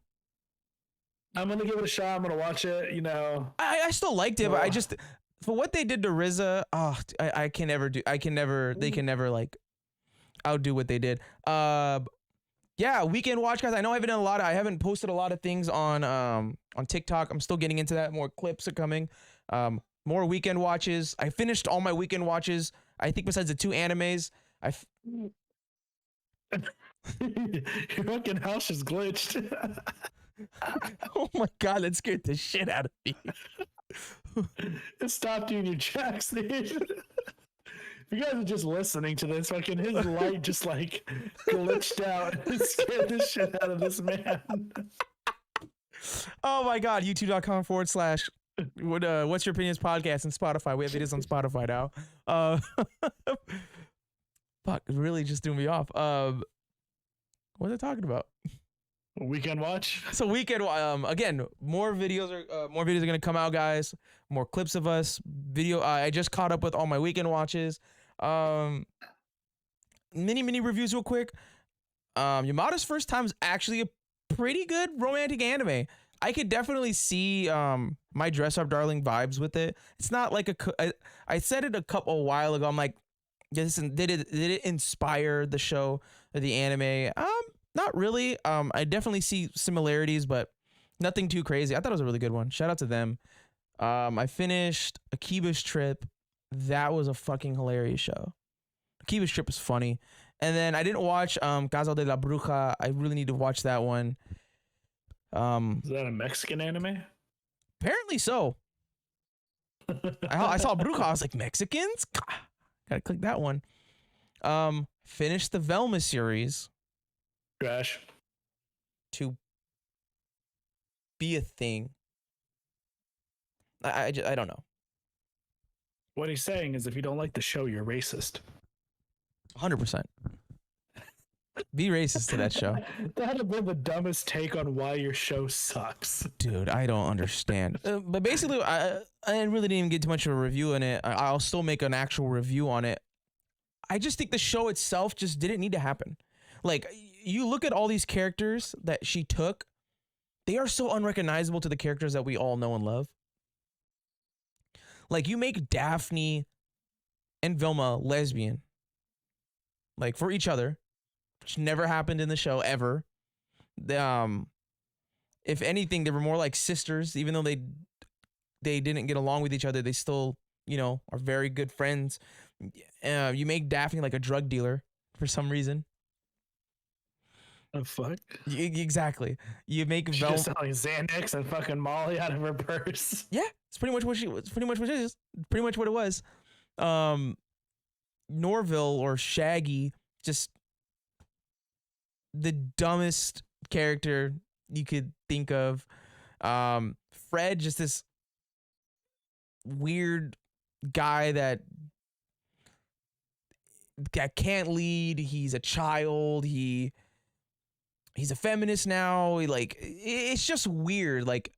I'm gonna give it a shot. I'm gonna watch it. You know, I still liked it, but I just for what they did to Rizz, I can never. They can never like outdo what they did. Yeah, weekend watch, guys. I know I haven't posted a lot of things on TikTok. I'm still getting into that. More clips are coming. More weekend watches. I finished all my weekend watches. I think besides the 2 animes, your fucking house is glitched. Oh my god, that scared the shit out of me. It stopped you in your tracks, dude. If you guys are just listening to this, fucking his light just like glitched out. It scared the shit out of this man. Oh my god, youtube.com/ what's your opinions podcast and Spotify. We have videos on Spotify now. Fuck, it really just threw me off. What was I talking about? Weekend watch. So weekend, again, more videos are gonna come out, guys. More clips of us. I just caught up with all my weekend watches. Mini reviews real quick. Yamada's First Time is actually a pretty good romantic anime. I could definitely see My Dress Up Darling vibes with it. It's not like I said it a while ago. I'm like, did it inspire the show or the anime? Not really. I definitely see similarities, but nothing too crazy. I thought it was a really good one. Shout out to them. I finished Akiba's Trip. That was a fucking hilarious show. Akiba's Trip is funny. And then I didn't watch Casa de la Bruja. I really need to watch that one. Is that a Mexican anime? Apparently so. I saw Bruja. I was like, Mexicans? Gotta click that one. Finished the Velma series. Trash. To be a thing. I don't know. What he's saying is if you don't like the show, you're racist. 100%. Be racist to that show. That'd have been the dumbest take on why your show sucks. Dude, I don't understand. But basically, I really didn't even get too much of a review on it. I'll still make an actual review on it. I just think the show itself just didn't need to happen. Like, you look at all these characters that she took, they are so unrecognizable to the characters that we all know and love. Like, you make Daphne and Velma lesbian. Like, for each other. Which never happened in the show, ever. If anything, they were more like sisters. Even though they didn't get along with each other, they still, are very good friends. You make Daphne like a drug dealer for some reason. The fuck? Exactly. You make Velma selling Xanax and fucking Molly out of her purse. Yeah, it's pretty much what she was. Pretty much what it is. Pretty much what it was. Norville or Shaggy, just the dumbest character you could think of. Fred, just this weird guy that can't lead. He's a child. He's a feminist now. It's just weird. Like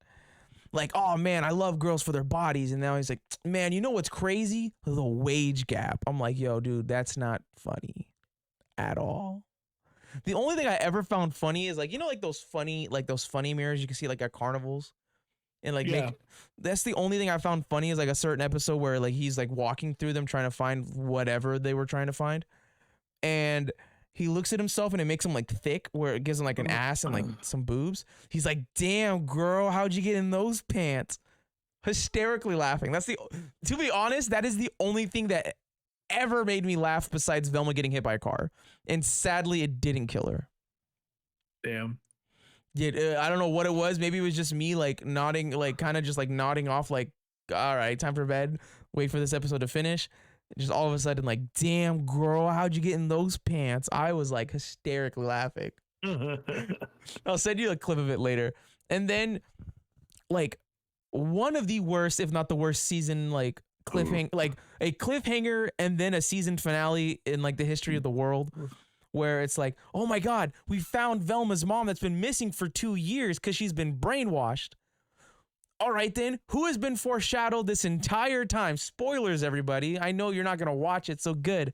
like, oh man, I love girls for their bodies. And now he's like, man, you know what's crazy? The wage gap. I'm like, yo, dude, that's not funny at all. The only thing I ever found funny is like, you know, like those funny mirrors you can see like at carnivals. And like that's the only thing I found funny is like a certain episode where like he's like walking through them trying to find whatever they were trying to find. And he looks at himself and it makes him like thick where it gives him like an ass and like some boobs. He's like, damn girl, how'd you get in those pants? Hysterically laughing. To be honest, that is the only thing that ever made me laugh besides Velma getting hit by a car. And sadly, it didn't kill her. Damn. Yeah, I don't know what it was. Maybe it was just me like nodding, like kind of just like nodding off like, all right, time for bed. Wait for this episode to finish. Just all of a sudden like, damn girl, how'd you get in those pants? I was like hysterically laughing. I'll send you a clip of it later. And then like one of the worst, if not the worst season, like like a cliffhanger and then a season finale in like the history of the world. Where it's like, oh my God, we found Velma's mom that's been missing for 2 years because she's been brainwashed. All right, then, who has been foreshadowed this entire time? Spoilers, everybody. I know you're not going to watch it, so good.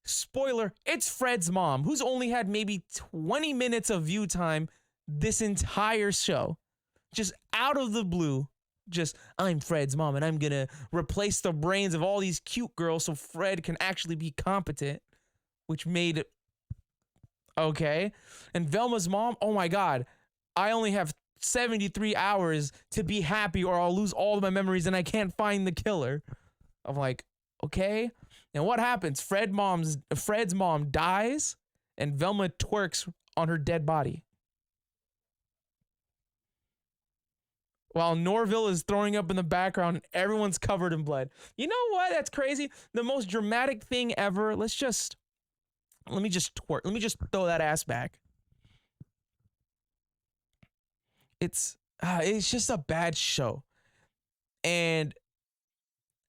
Spoiler, it's Fred's mom, who's only had maybe 20 minutes of view time this entire show. Just out of the blue. Just, I'm Fred's mom, and I'm going to replace the brains of all these cute girls so Fred can actually be competent. Which made it okay. And Velma's mom, oh my God, I only have 73 hours to be happy or I'll lose all of my memories and I can't find the killer. I'm like, okay. And what happens? Fred's mom dies and Velma twerks on her dead body. While Norville is throwing up in the background and everyone's covered in blood. You know what? That's crazy. The most dramatic thing ever. Let me just twerk. Let me just throw that ass back. It's just a bad show. And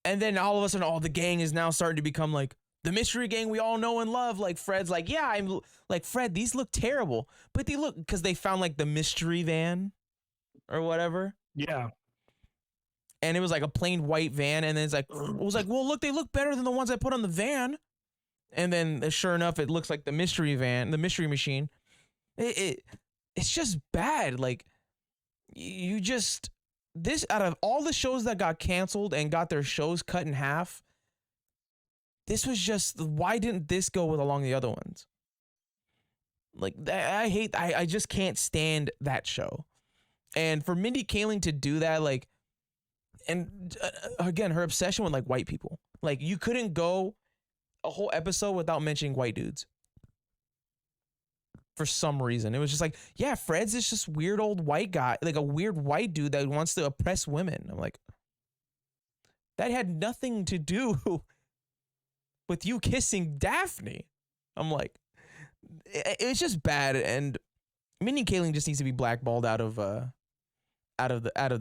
then all of a sudden, the gang is now starting to become like the mystery gang we all know and love. Like Fred's like, yeah, I'm like, Fred, these look terrible. But they look, because they found like the mystery van or whatever. Yeah. And it was like a plain white van. And then it was like, well, look, they look better than the ones I put on the van. And then, sure enough, it looks like the mystery van, the mystery machine. It's just bad. Like, out of all the shows that got canceled and got their shows cut in half, this was just, why didn't this go with along the other ones? Like, I just can't stand that show. And for Mindy Kaling to do that, like, and again, her obsession with like white people. Like, you couldn't go a whole episode without mentioning white dudes for some reason. It was just like, yeah, Fred's this just weird old white guy, like a weird white dude that wants to oppress women. I'm like, that had nothing to do with you kissing Daphne. I'm like, it's just bad. And Mindy Kaling just needs to be blackballed out of the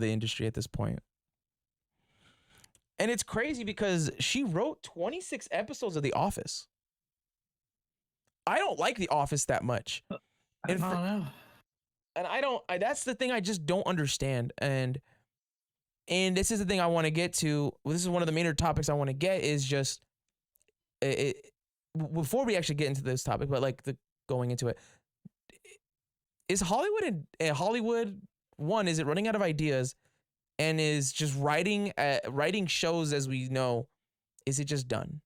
industry at this point. And it's crazy because she wrote 26 episodes of The Office. I don't like The Office that much. And that's the thing I just don't understand. And this is the thing I want to get to. This is one of the major topics I want to get is just before we actually get into this topic, but like going into it, is Hollywood is it running out of ideas? And is just writing shows as we know, is it just done?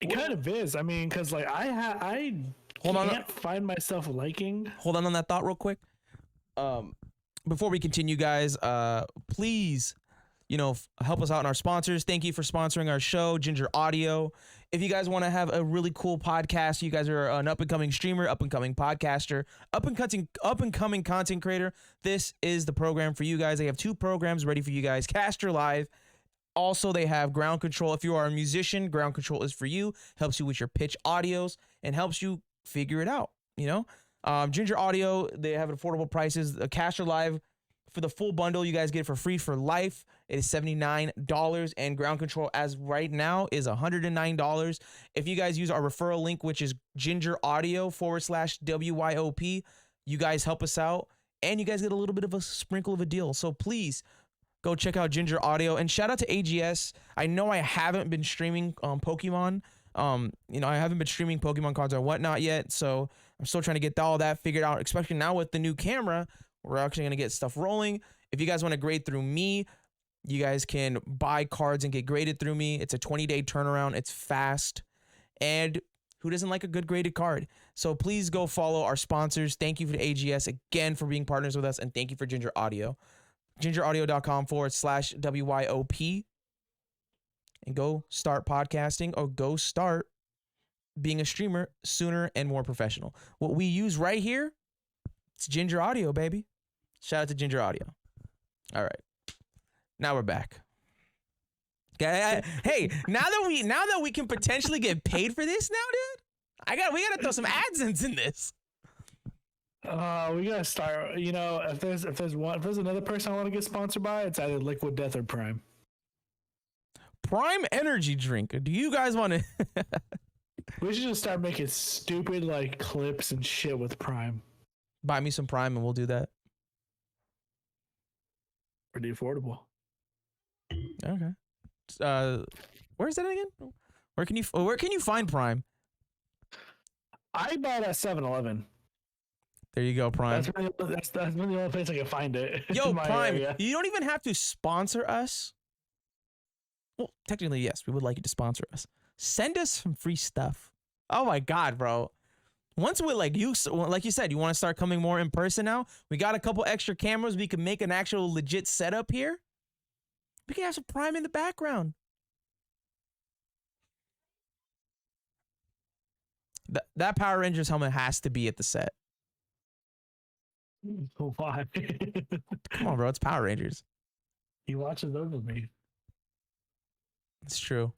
It kind of is. I mean, because like I can't find myself liking. Hold on that thought real quick. Before we continue, guys, please, help us out in our sponsors. Thank you for sponsoring our show, Ginger Audio. If you guys want to have a really cool podcast, you guys are an up-and-coming streamer, up-and-coming podcaster, up-and-coming content creator, this is the program for you guys. They have 2 programs ready for you guys. Caster Live. Also, they have Ground Control. If you are a musician, Ground Control is for you. Helps you with your pitch audios and helps you figure it out, Ginger Audio, they have affordable prices. Caster Live, for the full bundle, you guys get it for free for life. It is $79, and Ground Control as right now is $109. If you guys use our referral link, which is gingeraudio /WYOP, you guys help us out. and you guys get a little bit of a sprinkle of a deal. So please go check out Ginger Audio, and shout out to AGS. I know I haven't been streaming Pokemon. I haven't been streaming Pokemon cards or whatnot yet, so I'm still trying to get all that figured out, especially now with the new camera. We're actually going to get stuff rolling. If you guys want to grade through me, you guys can buy cards and get graded through me. It's a 20-day turnaround. It's fast. And who doesn't like a good graded card? So please go follow our sponsors. Thank you for the AGS again for being partners with us. And thank you for Ginger Audio. gingeraudio.com/WYOP. And go start podcasting, or go start being a streamer sooner and more professional. What we use right here, it's Ginger Audio, baby. Shout out to Ginger Audio. All right. Now we're back. Hey, now that we can potentially get paid for this now, dude, we gotta throw some AdSense in this. We gotta start. If there's another person I want to get sponsored by, it's either Liquid Death or Prime. Prime energy drink. Do you guys want to? We should just start making stupid like clips and shit with Prime. Buy me some Prime and we'll do that. Pretty affordable. Okay. Where's that again? Where can you find Prime? I buy it at 7-Eleven. There you go, Prime. That's the only place I can find it. Yo, Prime, you don't even have to sponsor us. Well, technically, yes, we would like you to sponsor us. Send us some free stuff. Oh my God, bro. Once we like you said, you want to start coming more in person now. We got a couple extra cameras. We can make an actual legit setup here. We can have some Prime in the background. That Power Rangers helmet has to be at the set. Why? Come on, bro. It's Power Rangers. He watches over me. It's true.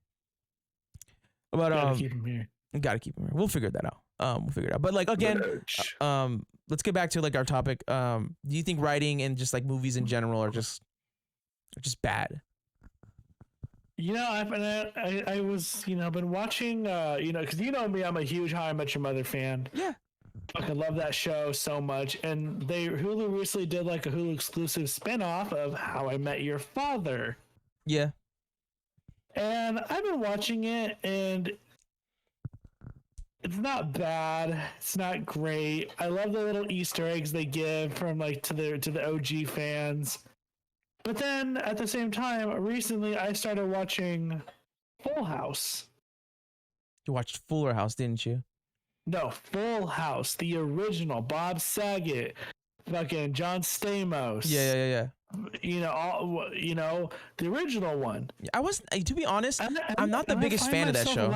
But gotta keep him here. Gotta keep him here. We'll figure that out. We'll figure it out. But like again, let's get back to like our topic. Do you think writing and just like movies in general are just bad? I was been watching because me, I'm a huge How I Met Your Mother fan. Yeah. Fucking love that show so much. And Hulu recently did like a Hulu exclusive spinoff of How I Met Your Father. Yeah. And I've been watching it, and it's not bad. It's not great. I love the little Easter eggs they give from like to the OG fans. But then at the same time, recently I started watching Full House. You watched Fuller House, didn't you? No, Full House, the original. Bob Saget, fucking John Stamos. Yeah. The original one. I wasn't, to be honest, I'm not the biggest fan of that show.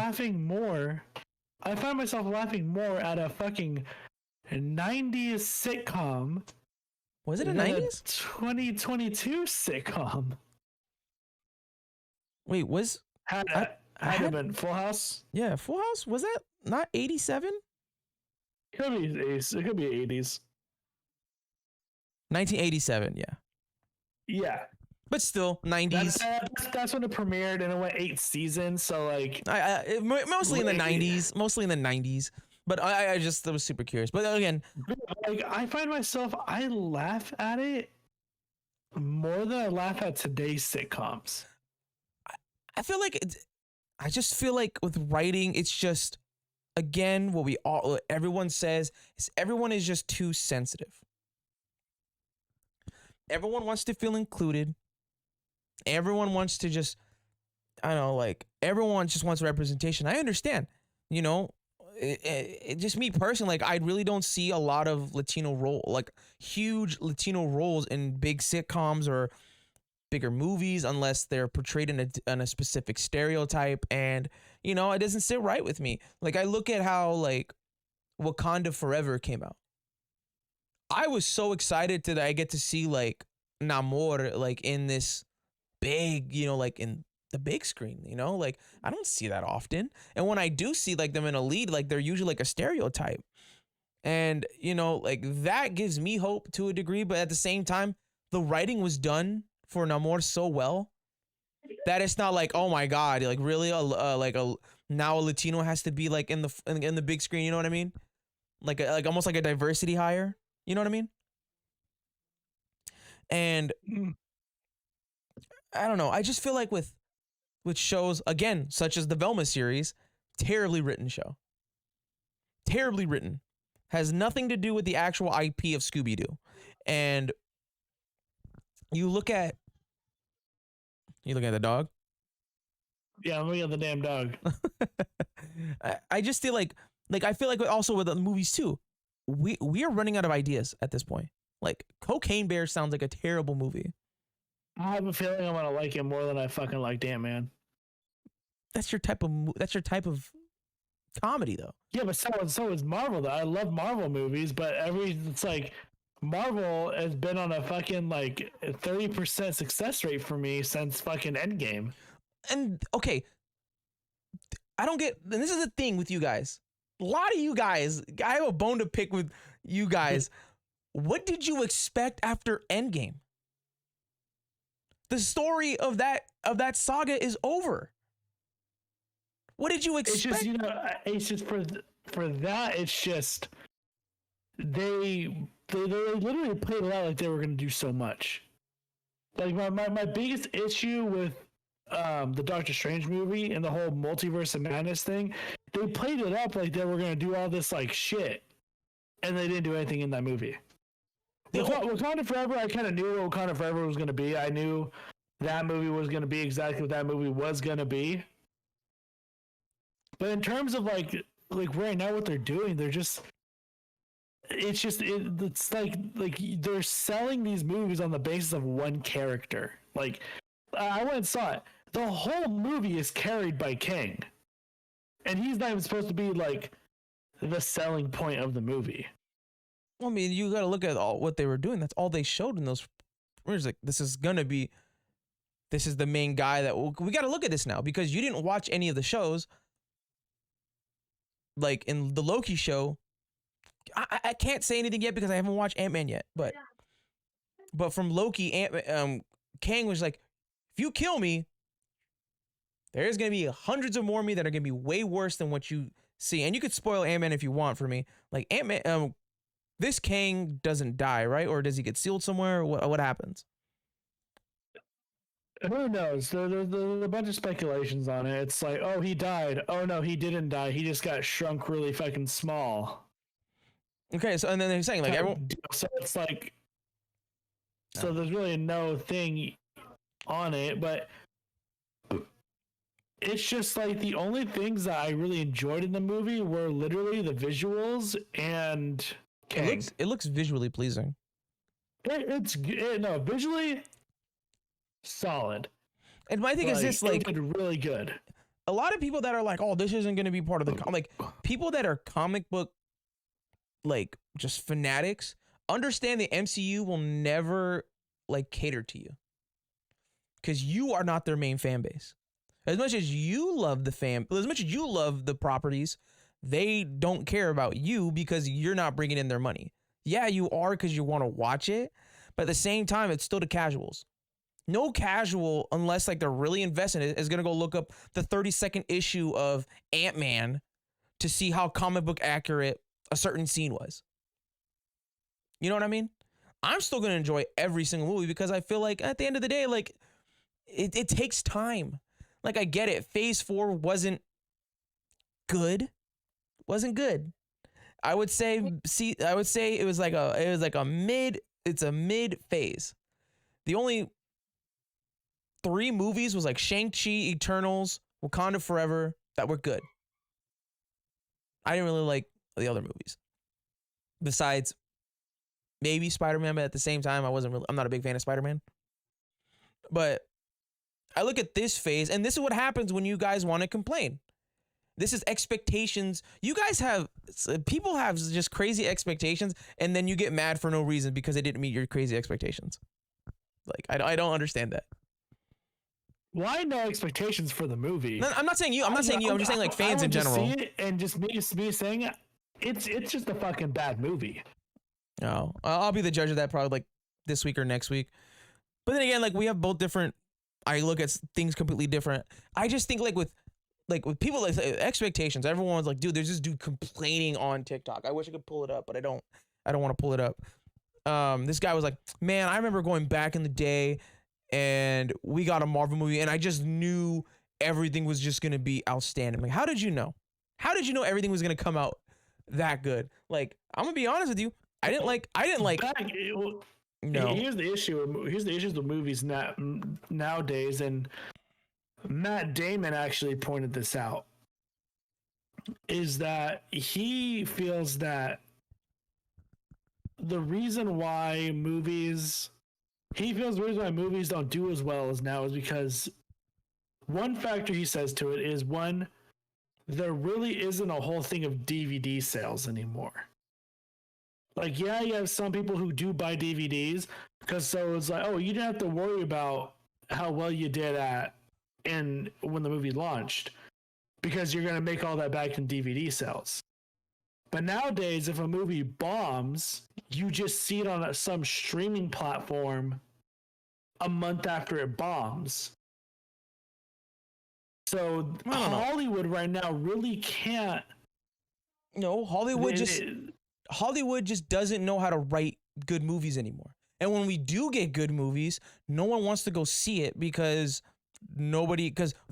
I find myself laughing more at a fucking 90s sitcom. Was it a 90s? 2022 sitcom. Wait, had been Full House? Yeah, Full House? Was that not 87? It could be 80s. 1987, yeah. Yeah. But still, 90s. That's when it premiered, and it went 8 seasons, so like... mostly in the 90s. But I was super curious. But again... Like, I find myself, I laugh at it more than I laugh at today's sitcoms. I feel like... I just feel like with writing, it's just... Again, everyone says is everyone is just too sensitive. Everyone wants to feel included. Everyone wants to just, I don't know, like everyone just wants representation. I understand, it just me personally, like I really don't see a lot of huge Latino roles in big sitcoms or bigger movies unless they're portrayed in a specific stereotype, and it doesn't sit right with me. Like I look at how like Wakanda Forever came out. I was so excited that I get to see like Namor like in this big, like in the big screen, like I don't see that often. And when I do see like them in a lead, like they're usually like a stereotype. And like that gives me hope to a degree, but at the same time, the writing was done for Namor so well that it's not like, oh my God, like really now a Latino has to be like in the big screen, you know what I mean? Like almost like a diversity hire. You know what I mean? And I don't know. I just feel like with shows, again, such as the Velma series, terribly written show. Terribly written. Has nothing to do with the actual IP of Scooby-Doo. And you look at the dog? Yeah, I'm looking at the damn dog. I just feel like I feel like also with the movies too, we are running out of ideas at this point. Like Cocaine Bear sounds like a terrible movie. I have a feeling I'm gonna like it more than I fucking like Ant-Man. That's your type of comedy though. Yeah, but so is Marvel though. I love Marvel movies, but it's like Marvel has been on a fucking like 30% success rate for me since fucking Endgame. And okay, I don't get, and this is the thing with you guys. A lot of you guys, I have a bone to pick with you guys. What did you expect after Endgame? The story of that saga is over. What did you expect? It's just for that. It's just they literally played it out like they were going to do so much. Like my biggest issue with the Doctor Strange movie and the whole multiverse of madness thing, they played it up like they were going to do all this like shit, and they didn't do anything in that movie. Wakanda Forever, I kind of knew what Wakanda Forever was going to be. I knew that movie was going to be exactly what that movie was going to be. But in terms of like right now what they're doing, it's like they're selling these movies on the basis of one character. Like I went and saw it. The whole movie is carried by Kang. And he's not even supposed to be like the selling point of the movie. Well, I mean, you got to look at all what they were doing. That's all they showed in those. Like, this is the main guy that we got to look at this now because you didn't watch any of the shows. Like in the Loki show, I can't say anything yet because I haven't watched Ant-Man yet. But from Loki, Kang was like, if you kill me, there's gonna be hundreds of more of me that are gonna be way worse than what you see. And you could spoil Ant-Man if you want for me. Like Ant-Man, this Kang doesn't die, right? Or does he get sealed somewhere? What happens? Who knows? There's a bunch of speculations on it. It's like, oh, he died. Oh no, he didn't die. He just got shrunk really fucking small. Okay, so and then they're saying like everyone. So it's like, so there's really no thing on it, but it's just like the only things that I really enjoyed in the movie were literally the visuals and Kang. It looks visually pleasing. Visually solid. And my thing is this, like, really good. A lot of people that are like, oh, this isn't going to be part of the like people that are comic book like just fanatics understand the MCU will never like cater to you because you are not their main fan base. As much as you love the properties, they don't care about you because you're not bringing in their money. Yeah, you are because you want to watch it, but at the same time, it's still the casuals. No casual, unless like they're really invested in it, is going to go look up the 32nd issue of Ant-Man to see how comic book accurate a certain scene was. You know what I mean? I'm still going to enjoy every single movie because I feel like at the end of the day, like it takes time. Like I get it. Phase 4 wasn't good. I would say it was like a mid phase. The only 3 movies was like Shang-Chi, Eternals, Wakanda Forever that were good. I didn't really like the other movies. Besides maybe Spider-Man, but at the same time I'm not a big fan of Spider-Man. But I look at this phase and this is what happens when you guys want to complain. This is expectations. People have just crazy expectations and then you get mad for no reason because they didn't meet your crazy expectations. Like, I don't understand that. Why no expectations for the movie? No, I'm not saying you. I'm just saying like fans in general. See it and just me saying it's just a fucking bad movie. No, I'll be the judge of that probably like this week or next week. But then again, like we have both different. I look at things completely different. I just think like with people like expectations, everyone's like, dude, there's this dude complaining on TikTok. I wish I could pull it up, but I don't want to pull it up. this guy was like, man, I remember going back in the day and we got a Marvel movie and I just knew everything was just going to be outstanding. Like, how did you know? How did you know everything was going to come out that good? Like, I'm going to be honest with you. I didn't like, no. Here's the issue. Here's the issues with movies nowadays. And Matt Damon actually pointed this out, is that he feels that the reason why movies don't do as well as now is because one factor he says to it is, one, there really isn't a whole thing of DVD sales anymore. Like, yeah, you have some people who do buy DVDs because so it's like, oh, you didn't have to worry about how well you did when the movie launched because you're going to make all that back in DVD sales. But nowadays, if a movie bombs, you just see it on some streaming platform a month after it bombs. So Hollywood right now really can't. No, Hollywood just doesn't know how to write good movies anymore. And when we do get good movies, no one wants to go see it because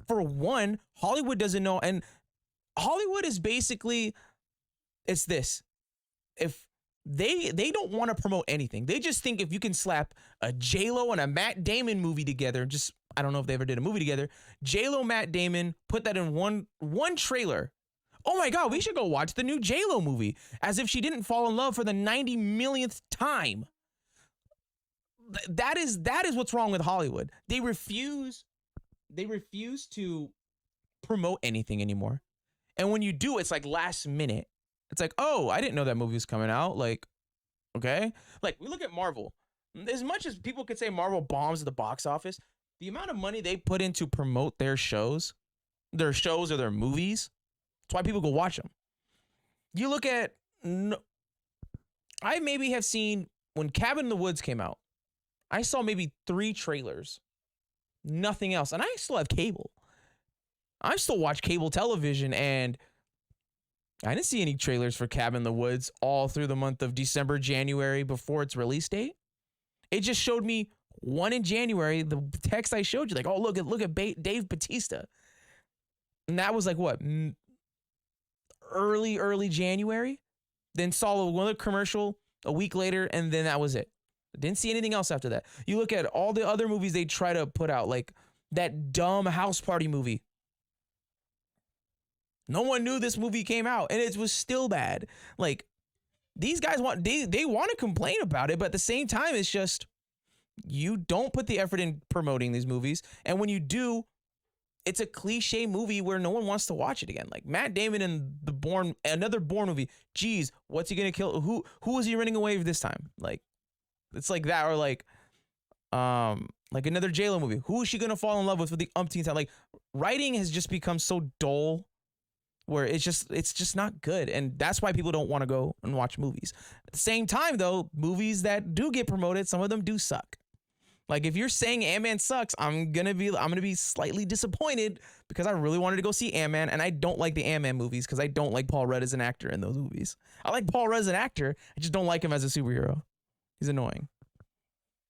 for one, Hollywood doesn't know. And Hollywood is basically, it's this. If they don't want to promote anything. They just think if you can slap a J-Lo and a Matt Damon movie together, I don't know if they ever did a movie together. J-Lo, Matt Damon, put that in one trailer. Oh my God, we should go watch the new J-Lo movie. As if she didn't fall in love for the 90 millionth time. That is what's wrong with Hollywood. They refuse to promote anything anymore. And when you do, it's like last minute. It's like, oh, I didn't know that movie was coming out. Like, okay. Like, we look at Marvel. As much as people could say Marvel bombs at the box office, the amount of money they put in to promote their shows or their movies, that's why people go watch them. You look at, I maybe have seen, when Cabin in the Woods came out, I saw maybe 3 trailers, nothing else. And I still have cable. I still watch cable television, and I didn't see any trailers for Cabin in the Woods all through the month of December, January before its release date. It just showed me one in January, the text I showed you, like, oh, look at Dave Bautista. And that was like what? Early January. Then saw another commercial a week later, and then that was it. Didn't see anything else after that. You look at all the other movies they try to put out, like that dumb house party movie. No one knew this movie came out, and it was still bad. Like, these guys want to complain about it, but at the same time, it's just, you don't put the effort in promoting these movies, and when you do, it's a cliche movie where no one wants to watch it again. Like Matt Damon in another Bourne movie. Geez, what's he gonna kill? Who is he running away with this time? Like, it's like that, or like another J-Lo movie. Who is she gonna fall in love with the umpteenth time? Like, writing has just become so dull, where it's just not good, and that's why people don't want to go and watch movies. At the same time, though, movies that do get promoted, some of them do suck. Like, if you're saying Ant-Man sucks, I'm gonna be slightly disappointed because I really wanted to go see Ant-Man, and I don't like the Ant-Man movies because I don't like Paul Rudd as an actor in those movies. I like Paul Rudd as an actor, I just don't like him as a superhero. He's annoying.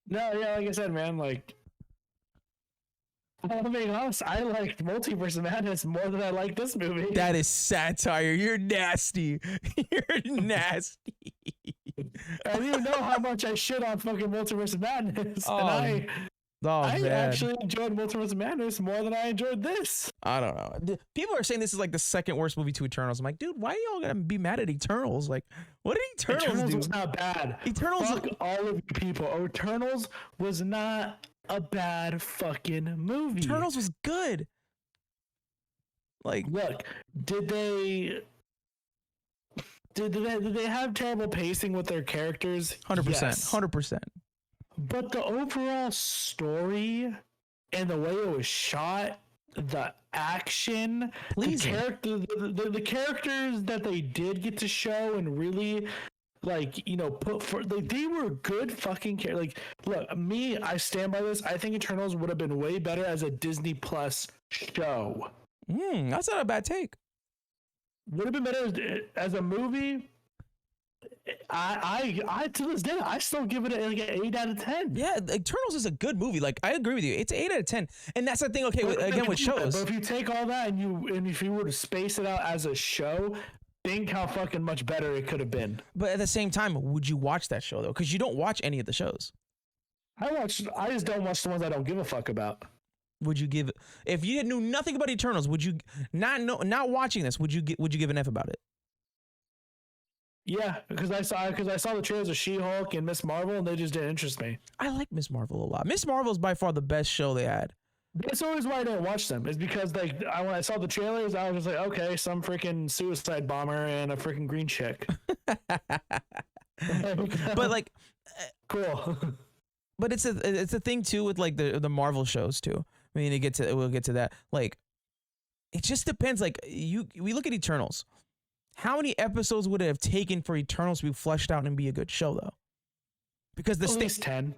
No, yeah, like I said, man, like, I'm being honest, I liked Multiverse of Madness more than I like this movie. That is satire. You're nasty. You're nasty. I didn't even know how much I shit on fucking Multiverse of Madness. And I actually enjoyed Multiverse of Madness more than I enjoyed this. I don't know. People are saying this is like the second worst movie to Eternals. I'm like, dude, why are y'all gonna be mad at Eternals? Like, what did Eternals do? Was not bad. Eternals, fuck all of you people. Eternals was not a bad fucking movie. Eternals was good. Like, look, did they have terrible pacing with their characters? 100%. Yes. 100%. But the overall story and the way it was shot, the action, the characters that they did get to show and really, like, you know, they were good fucking characters. Like, look, I stand by this. I think Eternals would have been way better as a Disney Plus show. That's not a bad take. Would have been better as a movie. I to this day I still give it like an 8 out of 10. Yeah, like Eternals is a good movie. Like I agree with you. It's 8 out of 10, and that's the thing. Okay, again with shows. But if you take all that and if you were to space it out as a show, think how fucking much better it could have been. But at the same time, would you watch that show though? Because you don't watch any of the shows. I just don't watch the ones I don't give a fuck about. Would you give, if you knew nothing about Eternals, would you not watching this? Would you give an F about it? Yeah, because I saw the trailers of She-Hulk and Miss Marvel, and they just didn't interest me. I like Miss Marvel a lot. Miss Marvel is by far the best show they had. That's always why I didn't watch them. Is because when I saw the trailers, I was just like, okay, some freaking suicide bomber and a freaking green chick. But like, cool. But it's a thing too with like the Marvel shows too. I mean, we'll get to that. Like, it just depends. Like we look at Eternals. How many episodes would it have taken for Eternals to be fleshed out and be a good show though? Because at least 10.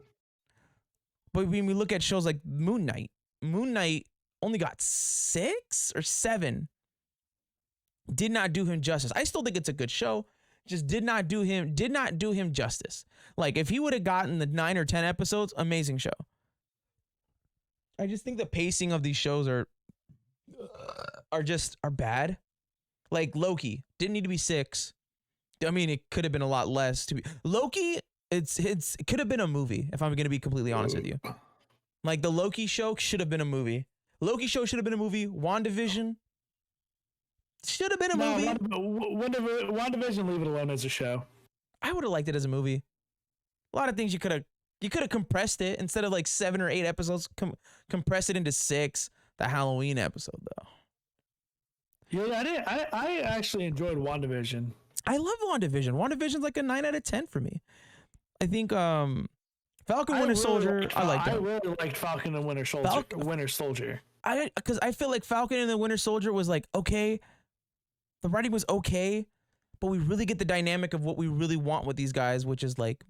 But when we look at shows like Moon Knight only got 6 or 7. Did not do him justice. I still think it's a good show. Just did not do him justice. Like if he would have gotten the 9 or 10 episodes, amazing show. I just think the pacing of these shows are bad. Like Loki didn't need to be 6. I mean, it could have been a lot less to be Loki. It could have been a movie if I'm going to be completely honest with you. Like the Loki show should have been a movie. Loki show should have been a movie. WandaVision should have been a movie. WandaVision, leave it alone as a show. I would have liked it as a movie. A lot of things you could have compressed it instead of like 7 or 8 episodes. Compress it into 6. The Halloween episode though. Yeah, I actually enjoyed WandaVision. I love WandaVision. WandaVision's like a 9 out of 10 for me. I think Falcon Winter Soldier. I like that. I really liked Falcon and Winter Soldier. Because I feel like Falcon and the Winter Soldier was like okay. The writing was okay, but we really get the dynamic of what we really want with these guys, which is like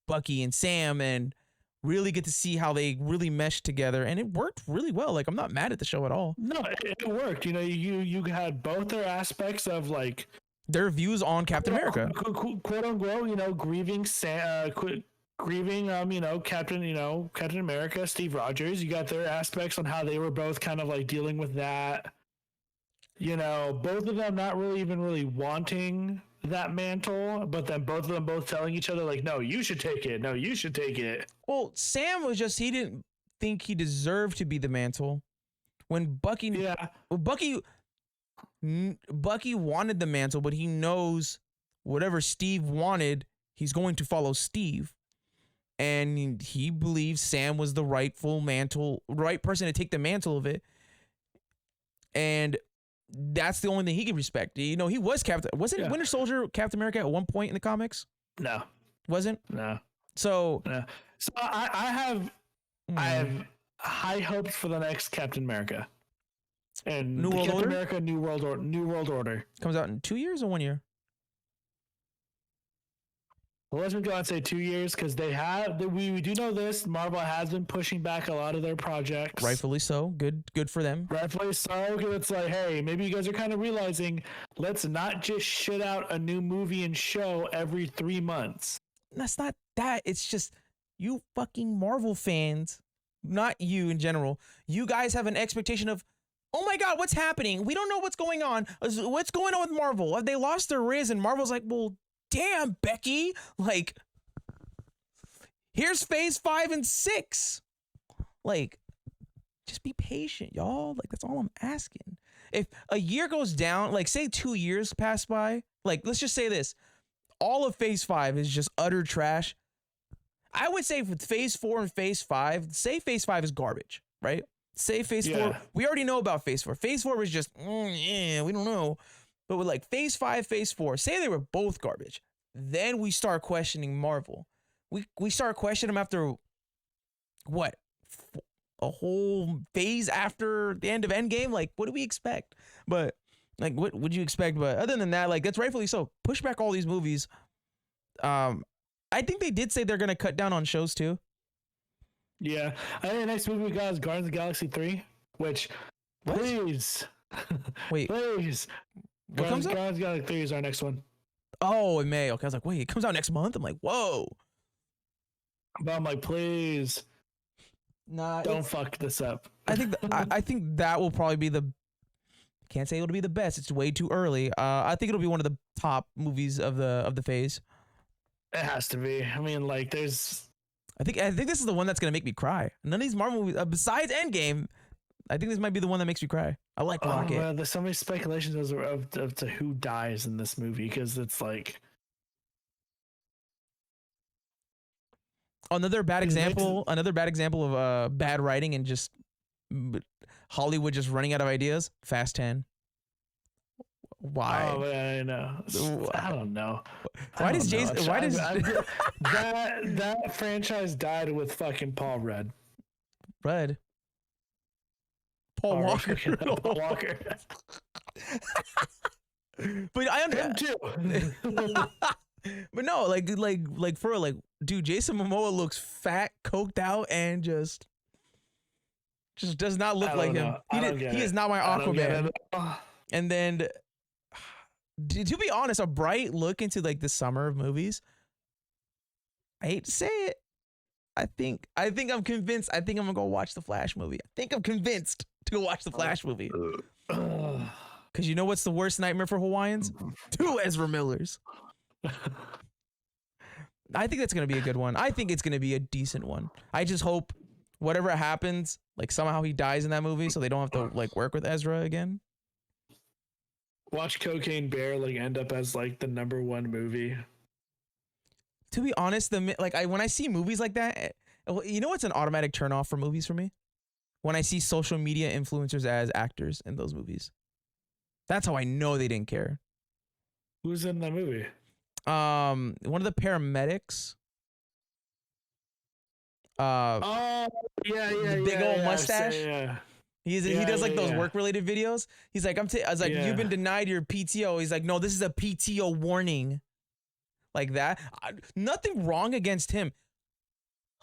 Bucky and Sam, and really get to see how they really mesh together, and it worked really well. Like I'm not mad at the show at all. No, it worked. You know, you had both their aspects of like their views on Captain America, quote unquote. You know, grieving Captain America, Steve Rogers. You got their aspects on how they were both kind of like dealing with that. You know, both of them not really even wanting that mantle, but then both of them telling each other like, no, you should take it. No, you should take it. Well, Sam was just, he didn't think he deserved to be the mantle. When Bucky, Bucky wanted the mantle, but he knows whatever Steve wanted, he's going to follow Steve. And he believes Sam was the right person to take the mantle of it. And that's the only thing he could respect. You know, he was Winter Soldier Captain America at one point in the comics? No. Wasn't? No. So I have high hopes for the next Captain America. And New World Order? America New World Order. Comes out in 2 years or 1 year? Well, let's go and say 2 years because we do know this. Marvel has been pushing back a lot of their projects. Rightfully so. Good for them. Rightfully so. Because it's like, hey, maybe you guys are kind of realizing, let's not just shit out a new movie and show every 3 months. That's not that. It's just you fucking Marvel fans, not you in general. You guys have an expectation of, oh my God, what's happening? We don't know what's going on. What's going on with Marvel? Have they lost their Rizz? And Marvel's like, well, damn, Becky, like, here's phase 5 and 6. Like, just be patient, y'all. Like, that's all I'm asking. If a year goes down, like, say 2 years pass by, like, let's just say this. All of phase 5 is just utter trash. I would say with phase 4 and phase 5, say phase 5 is garbage, right? Say phase 4. We already know about phase 4. Phase 4 was just, we don't know. But with like phase 5, phase 4, say they were both garbage. Then we start questioning Marvel. We start questioning them after what? A whole phase after the end of Endgame? Like, what do we expect? But like, what would you expect? But other than that, like, that's rightfully so. Push back all these movies. I think they did say they're going to cut down on shows too. Yeah. I think the next movie we got is Guardians of the Galaxy 3, which, please. Wait. Please. What comes up? Guardians of the Galaxy 3 is our next one. Oh, in May. Okay, I was like, wait, it comes out next month. I'm like, whoa. But I'm like, please, Nah, don't fuck this up. I think I think that will probably be the. Can't say it'll be the best. It's way too early. I think it'll be one of the top movies of the phase. It has to be. I mean, like, there's. I think this is the one that's gonna make me cry. None of these Marvel movies, besides Endgame, I think this might be the one that makes me cry. I like Rocket. Well, there's so many speculations of to who dies in this movie because it's like Another bad example of bad writing and just Hollywood just running out of ideas. Fast 10. Why? Oh, I know. I don't know. Why does Jason? Why does that franchise died with fucking Paul Rudd? Red? Paul Walker. Paul Walker. But I Him too. But no, like for real, like, dude, Jason Momoa looks fat, coked out, and just does not look like him. He is not my Aquaman. And then, to be honest, a bright look into like the summer of movies. I hate to say it. I think I'm convinced. I think I'm gonna go watch the Flash movie. I think I'm convinced to go watch the Flash movie. Because you know what's the worst nightmare for Hawaiians? 2 Ezra Millers. I think that's gonna be a good one. I think it's gonna be a decent one. I just hope whatever happens, like somehow he dies in that movie, so they don't have to like work with Ezra again. Watch Cocaine Bear like end up as like the #1 movie. To be honest, when I see movies like that, you know what's an automatic turnoff for movies for me? When I see social media influencers as actors in those movies. That's how I know they didn't care. Who's in that movie? One of the paramedics. Oh yeah, the big old mustache. Yeah. He does like those work related videos. He's like, I was like, you've been denied your PTO. He's like, no, this is a PTO warning. Like that. Nothing wrong against him.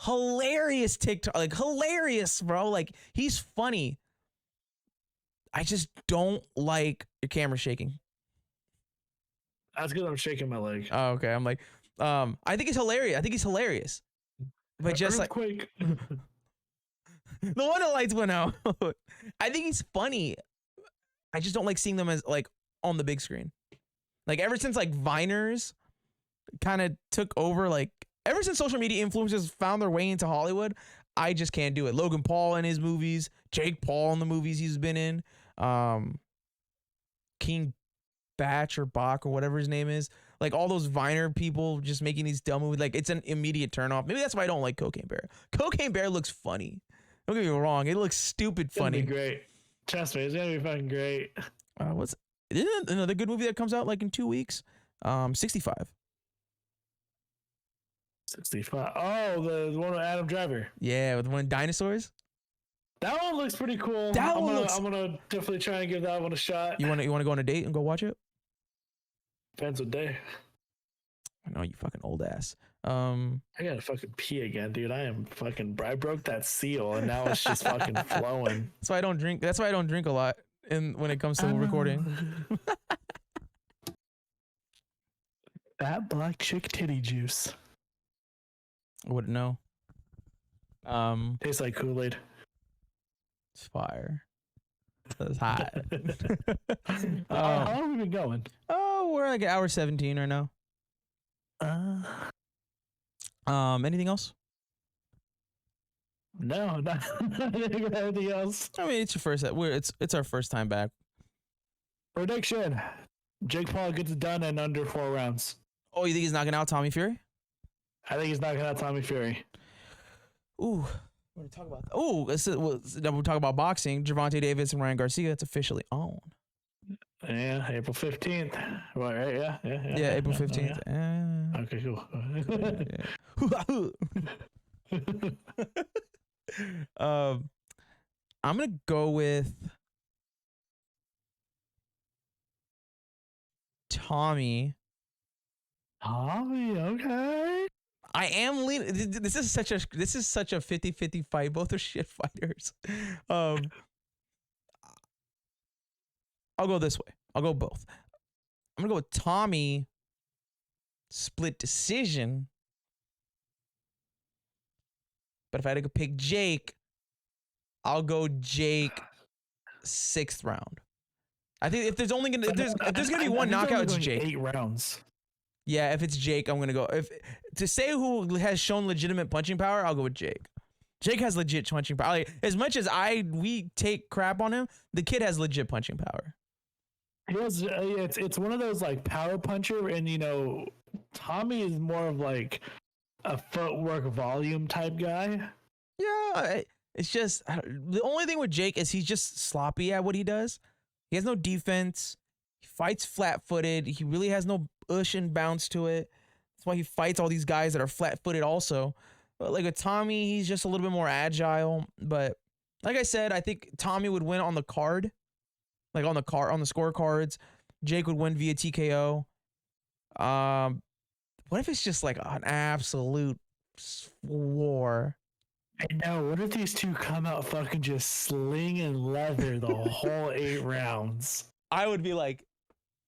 Hilarious TikTok, like hilarious, bro. Like he's funny. I just don't like your camera shaking. That's because I'm shaking my leg. Oh, okay. I'm like, I think he's hilarious. But just Earthquake. like the one the lights went out. I think he's funny. I just don't like seeing them as like on the big screen. Like ever since like Viners kind of took over, like ever since social media influencers found their way into Hollywood, I just can't do it. Logan Paul in his movies, Jake Paul in the movies he's been in, King Batch or Bach or whatever his name is. Like all those Viner people just making these dumb movies. Like it's an immediate turnoff. Maybe that's why I don't like Cocaine Bear. Cocaine Bear looks funny. Don't get me wrong. It looks stupid funny. It's gonna be great. Trust me, it's gonna be fucking great. Isn't another good movie that comes out like in 2 weeks? 65. 65. Oh, the one with Adam Driver. Yeah, with one dinosaurs. That one looks pretty cool. I'm gonna definitely try and give that one a shot. You wanna go on a date and go watch it? Depends what day. I know, you fucking old ass. I gotta fucking pee again, dude. I broke that seal and now it's just fucking flowing. That's why I don't drink. That's why I don't drink a lot when it comes to recording. That black chick titty juice. I wouldn't know. Tastes like Kool-Aid. It's fire. That's hot. How long have we been going? Oh, we're like at hour 17 right now. Anything else? No, not anything else. I mean, it's your first. It's our first time back. Prediction: Jake Paul gets it done in under 4 rounds. Oh, you think he's knocking out Tommy Fury? I think he's knocking out Tommy Fury. Ooh, we're gonna talk about that. Ooh, we'll talk about boxing. Gervonta Davis and Ryan Garcia. It's officially on. Yeah, April 15th. Well, right? Yeah, April 15th. Yeah. Okay, cool. I'm gonna go with Tommy. Okay. I am leaning. This is such a 50-50 fight. Both are shit fighters. I'll go this way. I'll go both. I'm gonna go with Tommy split decision. But if I had to pick Jake, I'll go Jake 6th round. I think if there's only gonna if there's gonna be one knockout, it's Jake. 8 rounds. Yeah, if it's Jake, I'm gonna go. If to say who has shown legitimate punching power, I'll go with Jake. Jake has legit punching power. Like, as much as we take crap on him, the kid has legit punching power. He has, it's one of those like power puncher, and you know, Tommy is more of like a footwork volume type guy. Yeah, it's just the only thing with Jake is he's just sloppy at what he does. He has no defense. He fights flat-footed. He really has no ush and bounce to it. That's why he fights all these guys that are flat-footed also. But like with Tommy, he's just a little bit more agile. But like I said, I think Tommy would win on the card. Like on the scorecards. Jake would win via TKO. What if it's just like an absolute war? I know. What if these two come out fucking just slinging leather the whole 8 rounds? I would be like,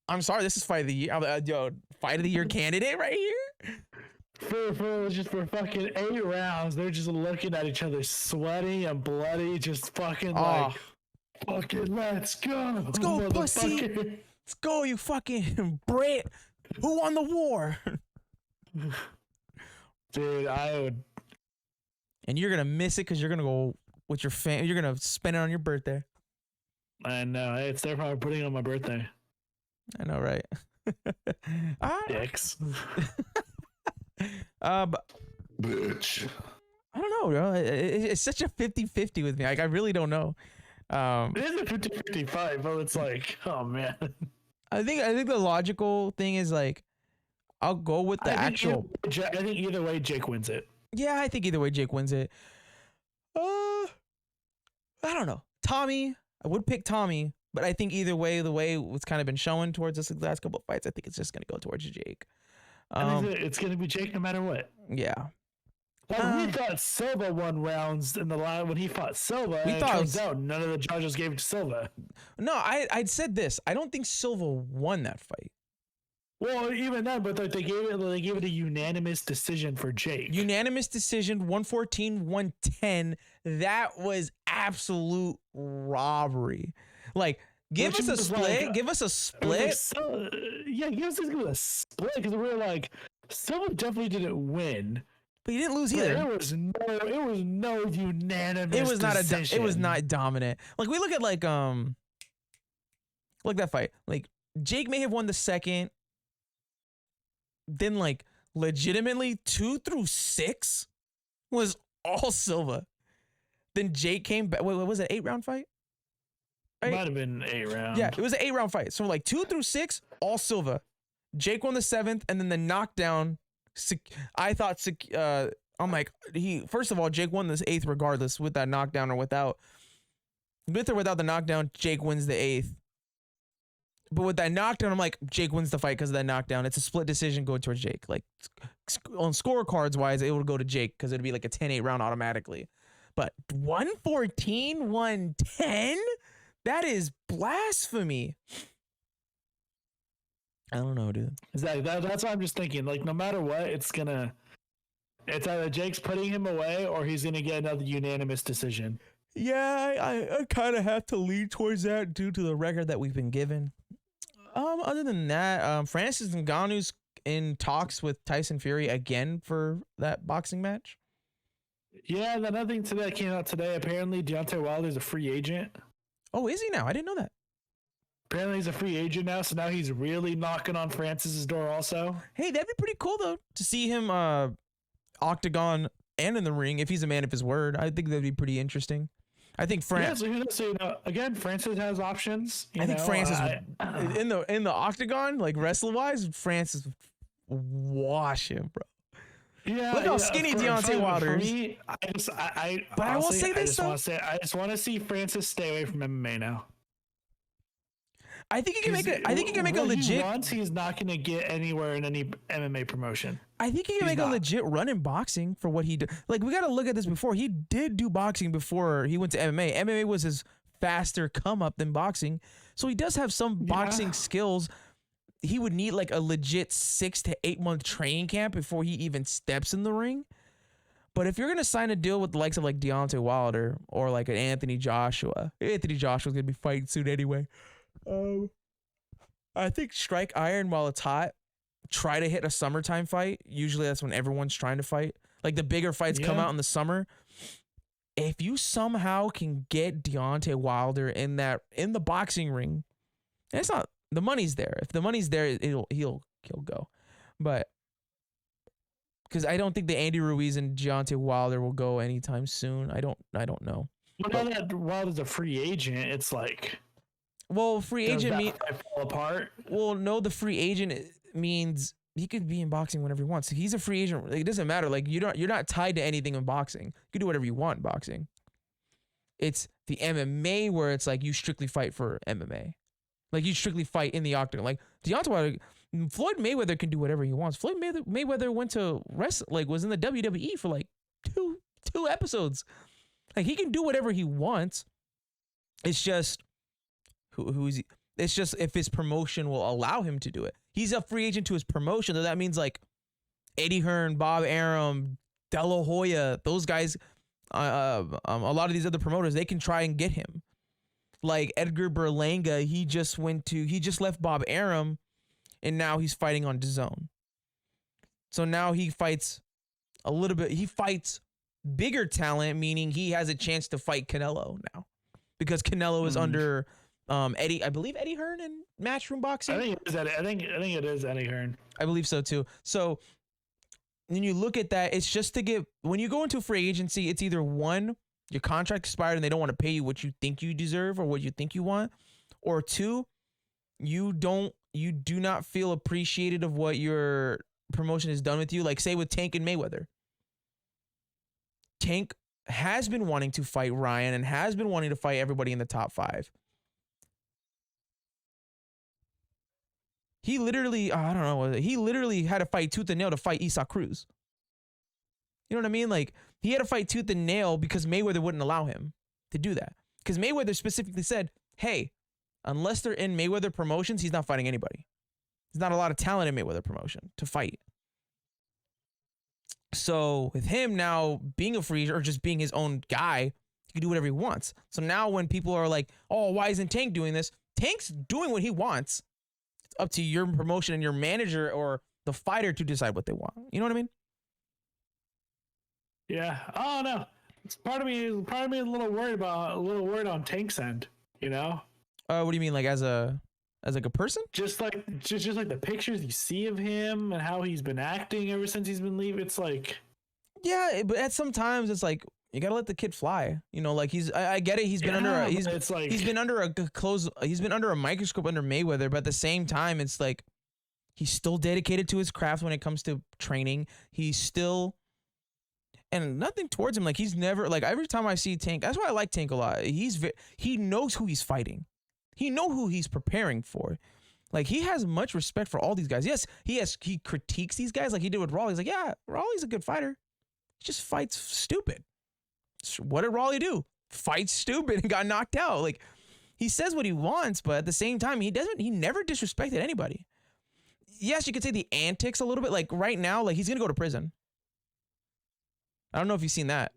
I'm sorry, this is fight of the year. Fight of the year candidate right here. For fucking 8 rounds, they're just looking at each other, sweaty and bloody, just fucking like, fucking let's go. Let's go, pussy. Let's go, you fucking Brit. Who won the war? Dude, I would. And you're gonna miss it because you're gonna go with your family. You're gonna spend it on your birthday. I know. It's their problem putting it on my birthday. I know, right? Dicks. Bitch. I don't know, bro. It's such a 50-50 with me. Like, I really don't know. It is a 50-50 fight, but it's like, oh man. I think the logical thing is like, I'll go with the actual. I think either way, Jake wins it. Yeah, I think either way, Jake wins it. I don't know. Tommy, I would pick Tommy, but I think either way, the way it's kind of been shown towards us the last couple of fights, I think it's just gonna go towards Jake. It's gonna be Jake no matter what. Yeah. Like we thought Silva won rounds in the line when he fought Silva. It turns out none of the judges gave it to Silva. No, I'd said this. I don't think Silva won that fight. Well, even then, but they gave it a unanimous decision for Jake. Unanimous decision, 114-110. That was absolute robbery. Like, give us a split. Give us a split. Yeah, give us a split because we're like, Silva definitely didn't win. But he didn't lose either. It was no unanimous. It was not decision. It was not dominant. Like we look at like that fight. Like Jake may have won the second. Then like legitimately 2 through 6 was all Silva. Then Jake came back. Wait, what was it? 8-round fight? Right? Might have been 8 rounds. Yeah, it was an 8-round fight. So like 2 through 6, all Silva. Jake won the 7th, and then the knockdown. I thought I'm like first of all, Jake won this 8th regardless with that knockdown or without. With or without the knockdown, Jake wins the 8th. But with that knockdown, I'm like, Jake wins the fight because of that knockdown. It's a split decision going towards Jake. Like on scorecards wise, it would go to Jake because it'd be like a 10-8 round automatically. But 114-110? That is blasphemy. I don't know, dude. That's what I'm just thinking. Like, no matter what, it's either Jake's putting him away or he's gonna get another unanimous decision. Yeah, I kind of have to lean towards that due to the record that we've been given. Other than that, Francis Ngannou's in talks with Tyson Fury again for that boxing match. Yeah, another thing today that came out today. Apparently, Deontay Wilder's a free agent. Oh, is he now? I didn't know that. Apparently he's a free agent now, so now he's really knocking on Francis's door also. Hey, that'd be pretty cool, though, to see him octagon and in the ring if he's a man of his word. I think that'd be pretty interesting. I think Francis... Yeah, so again, Francis has options. I think Francis in the octagon, like wrestler-wise, Francis would wash him, bro. Yeah, look how skinny Deontay Wilder is. But I will say this, though. I just want to see Francis stay away from MMA now. I think he can make a legit. Once he's not going to get anywhere in any MMA promotion. I think he can make a legit run in boxing for what he did. Like we got to look at this before. He did do boxing before he went to MMA. MMA was his faster come up than boxing, so he does have some boxing skills. he would need like a legit 6 to 8 month training camp before he even steps in the ring. But if you're gonna sign a deal with the likes of like Deontay Wilder or like an Anthony Joshua's gonna be fighting soon anyway. I think strike iron while it's hot. Try to hit a summertime fight. Usually that's when everyone's trying to fight. Like the bigger fights come out in the summer. If you somehow can get Deontay Wilder in the boxing ring, and it's not, the money's there. If the money's there, he'll go. But because I don't think the Andy Ruiz and Deontay Wilder will go anytime soon. I don't know. Well, now that Wilder's a free agent, it's like, well, free agent fall apart. Well, no, the free agent means he could be in boxing whenever he wants. He's a free agent. Like, it doesn't matter. Like you're not tied to anything in boxing. You can do whatever you want in boxing. It's the MMA where it's like you strictly fight for MMA. Like you strictly fight in the octagon. Like Deontay Wilder, Floyd Mayweather can do whatever he wants. Floyd Mayweather went to was in the WWE for like two episodes. Like he can do whatever he wants. It's just who's he? It's just if his promotion will allow him to do it. He's a free agent to his promotion. So that means like Eddie Hearn, Bob Arum, De La Hoya, those guys, a lot of these other promoters, they can try and get him. Like Edgar Berlanga, he just left Bob Arum, and now he's fighting on DAZN. So now he fights he fights bigger talent, meaning he has a chance to fight Canelo now. Because Canelo is under I believe Eddie Hearn in Matchroom Boxing. I think it is Eddie Hearn. I believe so too. So when you look at that, it's just to when you go into free agency, it's either one, your contract expired and they don't want to pay you what you think you deserve or what you think you want, or two, you do not feel appreciated of what your promotion has done with you. Like say with Tank and Mayweather. Tank has been wanting to fight Ryan and has been wanting to fight everybody in the top 5. He literally, he literally had to fight tooth and nail to fight Isaac Cruz. You know what I mean? Like, he had to fight tooth and nail because Mayweather wouldn't allow him to do that. Because Mayweather specifically said, hey, unless they're in Mayweather promotions, he's not fighting anybody. There's not a lot of talent in Mayweather promotion to fight. So with him now being a free agent or just being his own guy, he can do whatever he wants. So now when people are like, oh, why isn't Tank doing this? Tank's doing what he wants. It's up to your promotion and your manager or the fighter to decide what they want. You know what I mean? Yeah. Oh no. It's part of me a little worried on Tank's end, you know? What do you mean, like as like a person? Just like the pictures you see of him and how he's been acting ever since he's been leaving. It's like, yeah, but at sometimes it's like you gotta let the kid fly. You know, like I get it. He's been under a microscope under Mayweather, but at the same time, it's like he's still dedicated to his craft when it comes to training. He's still, and nothing towards him. Like he's never, like every time I see Tank, that's why I like Tank a lot. He knows who he's fighting. He know who he's preparing for. Like he has much respect for all these guys. Yes, he critiques these guys like he did with Rawley. He's like, yeah, Rawley's a good fighter. He just fights stupid. What did Rawley do? Fight stupid and got knocked out. Like he says what he wants, but at the same time, he never disrespected anybody. Yes, you could say the antics a little bit. Like right now, like he's gonna go to prison. I don't know if you've seen that.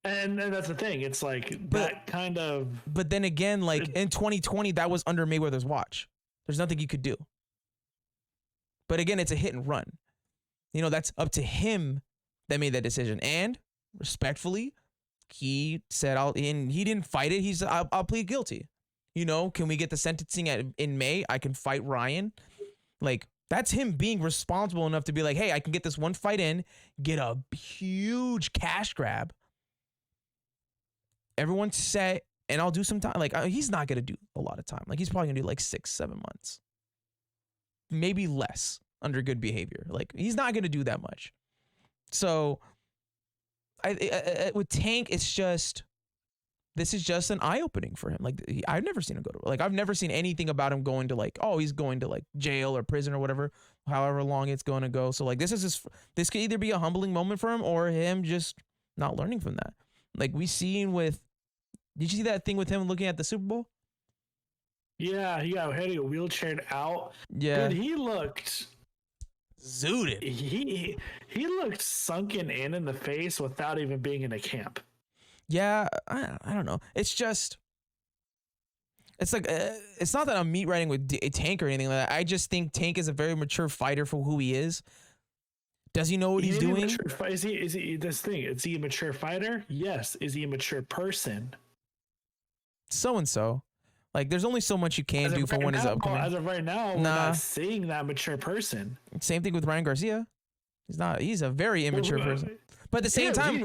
And that's the thing. It's like that kind of. But then again, like in 2020, that was under Mayweather's watch. There's nothing you could do. But again, it's a hit and run. You know, that's up to him that made that decision. And respectfully, he said, he didn't fight it. He said, I'll plead guilty. You know, can we get the sentencing in May? I can fight Ryan. Like, that's him being responsible enough to be like, hey, I can get this one fight in, get a huge cash grab. Everyone's set, and I'll do some time. Like, he's not going to do a lot of time. Like, he's probably going to do like 6-7 months. Maybe less under good behavior. Like, he's not going to do that much. So, with Tank, it's just, this is just an eye-opening for him. Like, I've never seen him go to, like, I've never seen anything about him going to like, oh, he's going to like jail or prison or whatever, however long it's going to go. So like, this could either be a humbling moment for him or him just not learning from that. Like we seen with, did you see that thing with him looking at the Super Bowl? Yeah, he got wheelchaired out. Yeah. Dude, he looked Zooted. He looked sunken in the face without even being in a camp. Yeah, I don't know. It's just, it's like, it's not that I'm meat riding with Tank or anything like that. I just think Tank is a very mature fighter for who he is. Does he know what he's doing? Is he this thing? Is he a mature fighter? Yes. Is he a mature person? So and so. Like, there's only so much you can do for one is upcoming. As of right now, we're not seeing that mature person. Same thing with Ryan Garcia. He's a very immature person. But at the same time,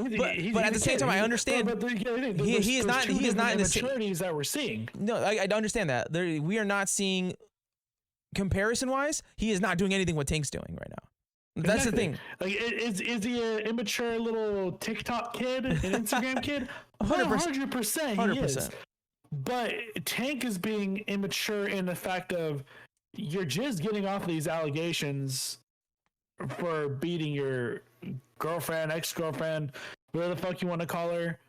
but at the same time, I understand. He is not in the maturities that we're seeing. No, I understand that. We are not seeing, comparison wise, he is not doing anything what Tank's doing right now. That's the thing. Like, is he an immature little TikTok kid, an Instagram kid? 100%. He is. But Tank is being immature in the fact of you're just getting off these allegations for beating your girlfriend, ex-girlfriend, whatever the fuck you want to call her.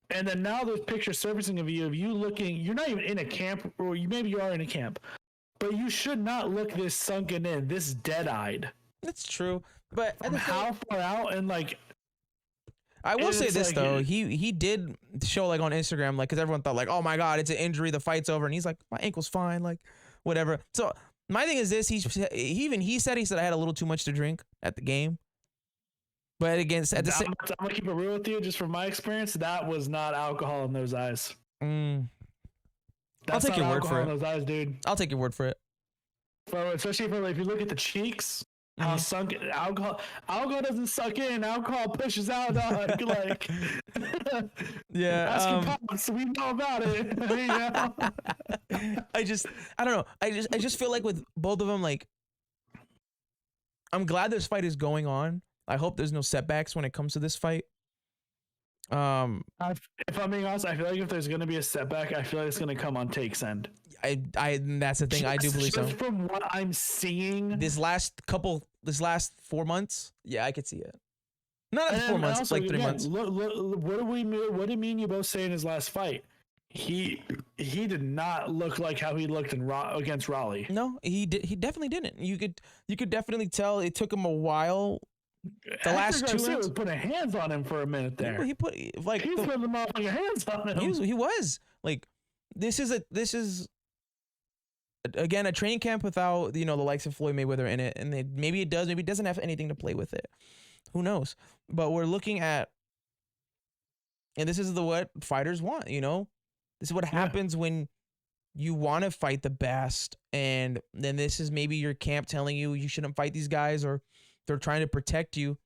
And then now there's pictures surfacing of you looking, you're not even in a camp, or maybe you are in a camp, but you should not look this sunken in, this dead-eyed. That's true. But how far out, and like, I will say this, like, though, he did show, like, on Instagram, like, because everyone thought, like, oh my god, it's an injury, the fight's over, and he's like, my ankle's fine, like, whatever. So my thing is this: he said I had a little too much to drink at the game. But again, I'm gonna keep it real with you, just from my experience, that was not alcohol in those eyes. I'll take your word for it. In those eyes, dude. I'll take your word for it. Especially if you look at the cheeks. How sunk alcohol doesn't suck in, alcohol pushes out, dog. Like, yeah, ask your pops, we know about it. You know? I don't know. I just feel like with both of them, like, I'm glad this fight is going on. I hope there's no setbacks when it comes to this fight. If I'm being honest, I feel like if there's gonna be a setback, I feel like it's gonna come on Take's end. That's the thing. I do believe so. From what I'm seeing, this last 4 months, yeah, I could see it. Not 4 months, also, like 3 months. Look, what did me and you both say in his last fight? He did not look like how he looked against Raleigh. No, he definitely didn't. You could definitely tell it took him a while. The last 2 rounds, was putting hands on him for a minute there. He put the motherfucking hands on him. He was like, this is again a training camp without the likes of Floyd Mayweather in it, and maybe it doesn't have anything to play with it. Who knows? But we're looking at, and this is what fighters want. This is what happens when you want to fight the best, and then this is maybe your camp telling you shouldn't fight these guys, or they're trying to protect you.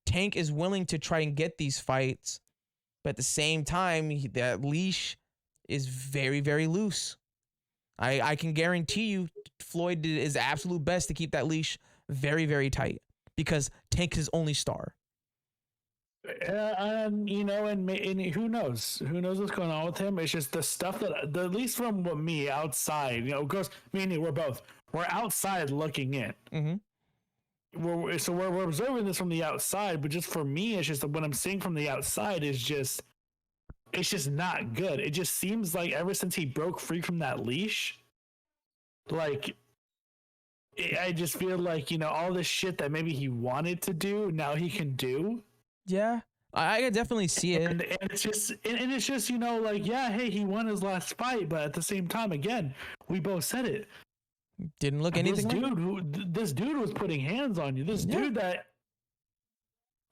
Tank is willing to try and get these fights, but at the same time, that leash is very, very loose. I can guarantee you Floyd did his absolute best to keep that leash very, very tight, because Tank is his only star. And who knows? Who knows what's going on with him? It's just the stuff that, at least from me outside, because me and you, we're outside looking in. Mm-hmm. We're observing this from the outside, but just for me, it's just what I'm seeing from the outside is just, it's just not good. It just seems like ever since he broke free from that leash, like, I just feel like, all this shit that maybe he wanted to do, now he can do. Yeah, I can definitely see it. And it's just, like, yeah, hey, he won his last fight, but at the same time, again, we both said it. Didn't look anything. This dude was putting hands on you. This dude that,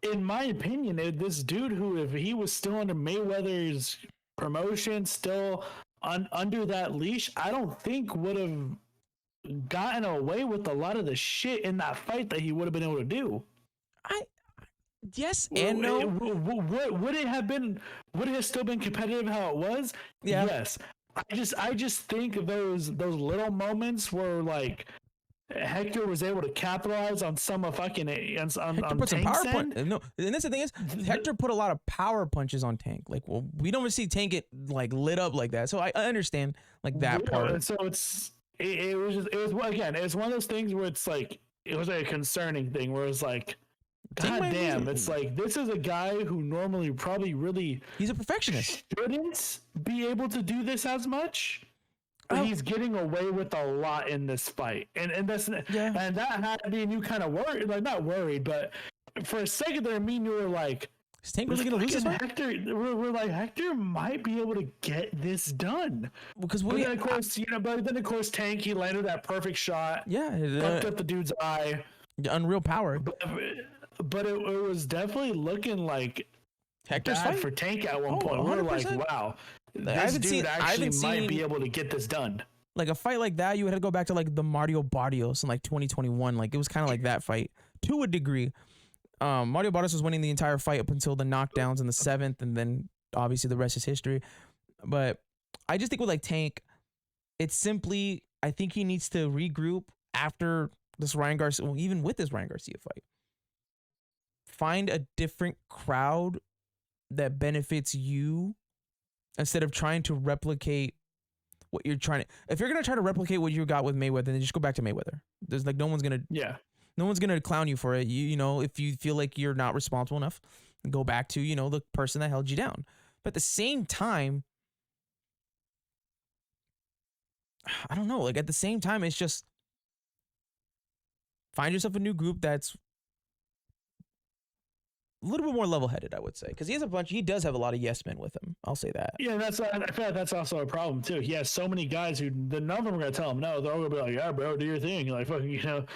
in my opinion, this dude who, if he was still under Mayweather's promotion, still under that leash, I don't think would have gotten away with a lot of the shit in that fight that he would have been able to do. Yes and no. Would it have still been competitive how it was? Yeah. Yes. I just think those little moments where, like, Hector was able to capitalize on some of fucking on put some power punch. No, and that's the thing is, Hector put a lot of power punches on Tank. Like, well, we don't see Tank get like lit up like that. So I understand like that part. And so it was one of those things where it's like, it was like a concerning thing where it's like, God damn, it's like, this is a guy who normally probably really, he's a perfectionist, shouldn't be able to do this as much. But he's getting away with a lot in this fight, and that's and that had me and you kind of worried, like not worried, but for a second there, me and you were like, is Tank really gonna lose this fight? Hector, we're like, Hector might be able to get this done. Because but then of course, but then of course, Tank, he landed that perfect shot. Yeah, fucked up the dude's eye. Unreal power. But it was definitely looking like Hector's bad fight for Tank at one point. We were like, wow, this dude actually might be able to get this done. Like a fight like that, you would have to go back to like the Mario Barrios in like 2021. Like it was kind of like that fight to a degree. Mario Barrios was winning the entire fight up until the knockdowns in the 7th, and then obviously the rest is history. But I just think with like Tank, it's simply, I think he needs to regroup after this Ryan Garcia, well, even with this Ryan Garcia fight. Find a different crowd that benefits you instead of trying to replicate what you're trying to. If you're gonna try to replicate what you got with Mayweather, then just go back to Mayweather. There's like no one's gonna clown you for it. You know, if you feel like you're not responsible enough, go back to, the person that held you down. But at the same time, I don't know, like at the same time, it's just find yourself a new group that's a little bit more level-headed, I would say, because he does have a lot of yes men with him. I'll say that. Yeah, I feel like that's also a problem too. He has so many guys who none of them are gonna tell him no. They're all gonna be like, yeah, bro, do your thing. Like fucking,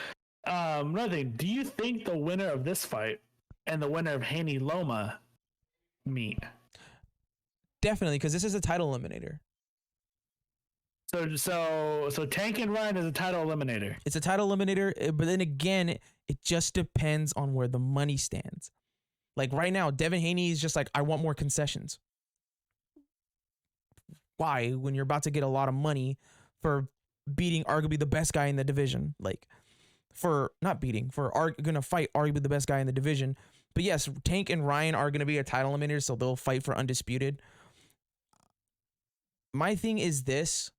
Another thing, do you think the winner of this fight and the winner of Haney Loma meet? Definitely, because this is a title eliminator. So Tank and Ryan is a title eliminator. It's a title eliminator, but then again, it just depends on where the money stands. Like right now, Devin Haney is just like, I want more concessions. Why? When you're about to get a lot of money for beating arguably the best guy in the division. Like, gonna fight arguably the best guy in the division. But yes, Tank and Ryan are gonna be a title eliminator, so they'll fight for undisputed. My thing is this.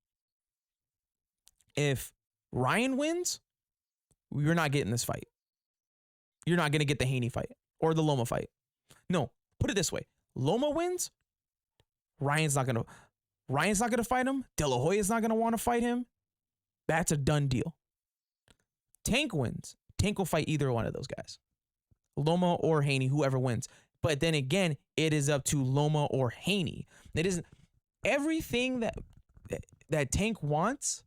If Ryan wins, you're not getting this fight. You're not gonna get the Haney fight or the Loma fight. No, put it this way. Loma wins, Ryan's not gonna fight him. De La Hoya's not gonna want to fight him. That's a done deal. Tank wins. Tank will fight either one of those guys. Loma or Haney, whoever wins. But then again, it is up to Loma or Haney. It isn't everything that Tank wants.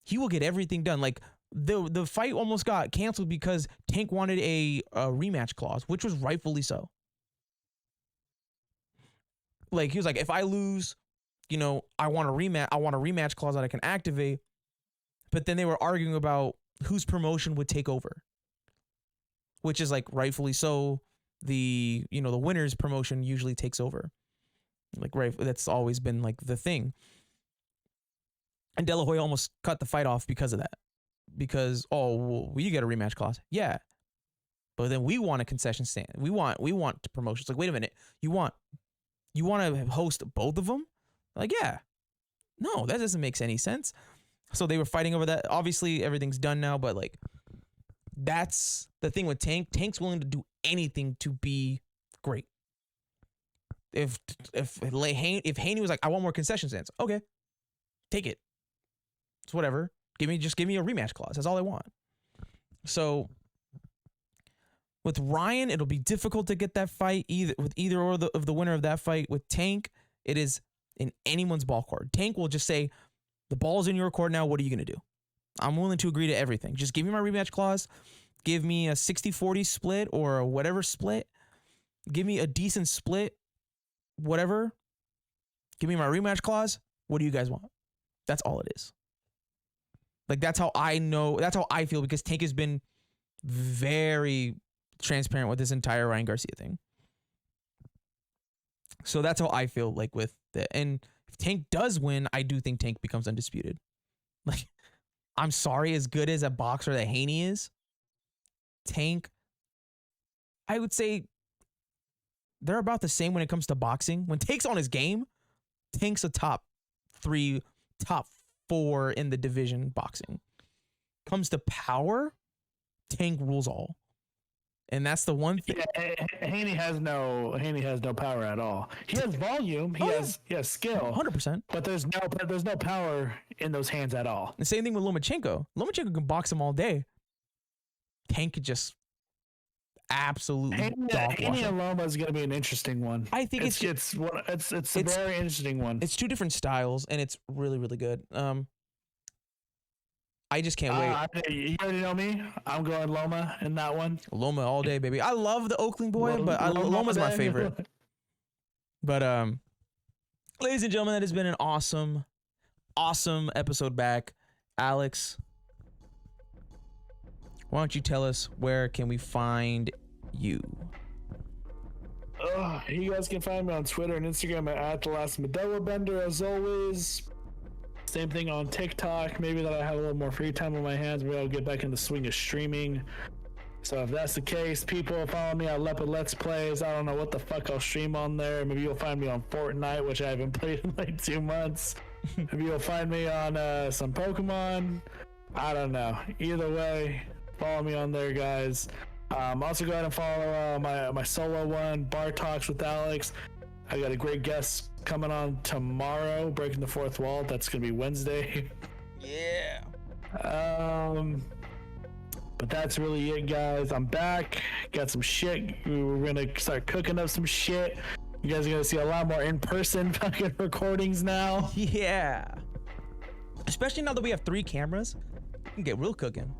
He will get everything done. Like the fight almost got canceled because Tank wanted a rematch clause, which was rightfully so. Like he was like, if I lose, I want a rematch clause that I can activate. But then they were arguing about whose promotion would take over, which is like rightfully so. The winner's promotion usually takes over. Like that's always been like the thing. And De La Hoya almost cut the fight off because of that. Because you get a rematch clause, yeah, but then we want a concession stand. We want promotions. Like, wait a minute, you want to host both of them? Like, yeah, no, that doesn't make any sense. So they were fighting over that. Obviously, everything's done now, but like, that's the thing with Tank. Tank's willing to do anything to be great. If Haney was like, I want more concession stands, okay, take it. It's whatever. Just give me a rematch clause. That's all I want. So with Ryan, it'll be difficult to get that fight either or of the winner of that fight. With Tank, it is in anyone's ball court. Tank will just say, the ball's in your court now. What are you going to do? I'm willing to agree to everything. Just give me my rematch clause. Give me a 60-40 split or whatever split. Give me a decent split, whatever. Give me my rematch clause. What do you guys want? That's all it is. Like, that's how I know. That's how I feel, because Tank has been very transparent with this entire Ryan Garcia thing. So that's how I feel like with that. And if Tank does win, I do think Tank becomes undisputed. Like, I'm sorry, as good as a boxer that Haney is, Tank, I would say they're about the same when it comes to boxing. When Tank's on his game, Tank's a top 4 in the division boxing. Comes to power, Tank rules all. And that's the one thing. Yeah, Haney has no power at all. He has volume. He has skill. 100%. But there's no power in those hands at all. The same thing with Lomachenko. Lomachenko can box him all day. Tank could just absolutely dog Haney and Loma is going to be an interesting one. I think it's a very interesting one. It's two different styles, and it's really, really good. I just can't wait. You already know me. I'm going Loma in that one. Loma all day, baby. I love the Oakland boy, but Loma's my favorite. But ladies and gentlemen, that has been an awesome episode back. Alex, why don't you tell us where can we find you? You guys can find me on Twitter and Instagram at the last Modelo Bender as always. Same thing on TikTok. Maybe that I have a little more free time on my hands. Maybe I'll get back in the swing of streaming. So if that's the case, people follow me at Leopard Let's Plays. I don't know what the fuck I'll stream on there. Maybe you'll find me on Fortnite, which I haven't played in like 2 months. Maybe you'll find me on some Pokemon. I don't know. Either way, follow me on there, guys. Also go ahead and follow my solo one, Bar Talks with Alex. I got a great guest coming on tomorrow, breaking the fourth wall. That's gonna be Wednesday. Yeah. But that's really it, guys. I'm back. Got some shit. We're gonna start cooking up some shit. You guys are gonna see a lot more in-person fucking recordings now. Yeah. Especially now that we have 3 cameras, we can get real cooking.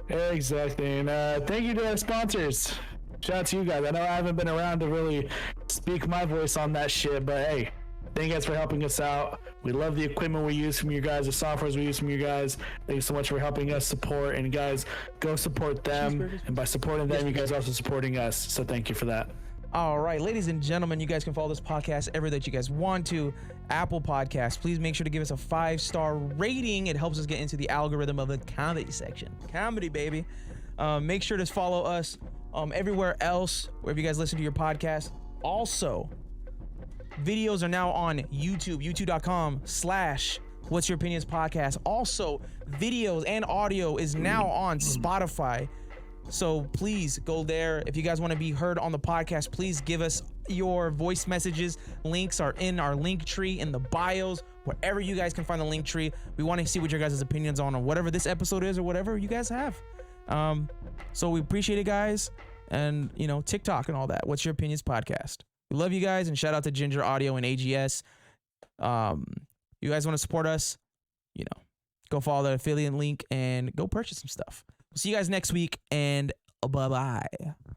Exactly. And thank you to our sponsors. Shout out to you guys. I know I haven't been around to really speak my voice on that shit, but hey, thank you guys for helping us out. We love the equipment we use from you guys, the softwares we use from you guys. Thank you so much for helping us support. And guys, go support them. And by supporting them, you guys are also supporting us. So thank you for that. All right, ladies and gentlemen, you guys can follow this podcast everywhere that you guys want to. Apple Podcasts, please make sure to give us a 5-star rating. It helps us get into the algorithm of the comedy section. Comedy, baby. Make sure to follow us everywhere else, wherever you guys listen to your podcast. Also, videos are now on YouTube, youtube.com/What's Your Opinions Podcast. Also, videos and audio is now on Spotify. So please go there. If you guys want to be heard on the podcast, please give us your voice messages. Links are in our link tree in the bios, wherever you guys can find the link tree. We want to see what your guys' opinions on whatever this episode is or whatever you guys have. So we appreciate it, guys. And, you know, TikTok and all that. What's Your Opinions Podcast. We love you guys, and shout out to Ginger Audio and AGS. You guys want to support us, you know, go follow the affiliate link and go purchase some stuff. We'll see you guys next week, and bye-bye.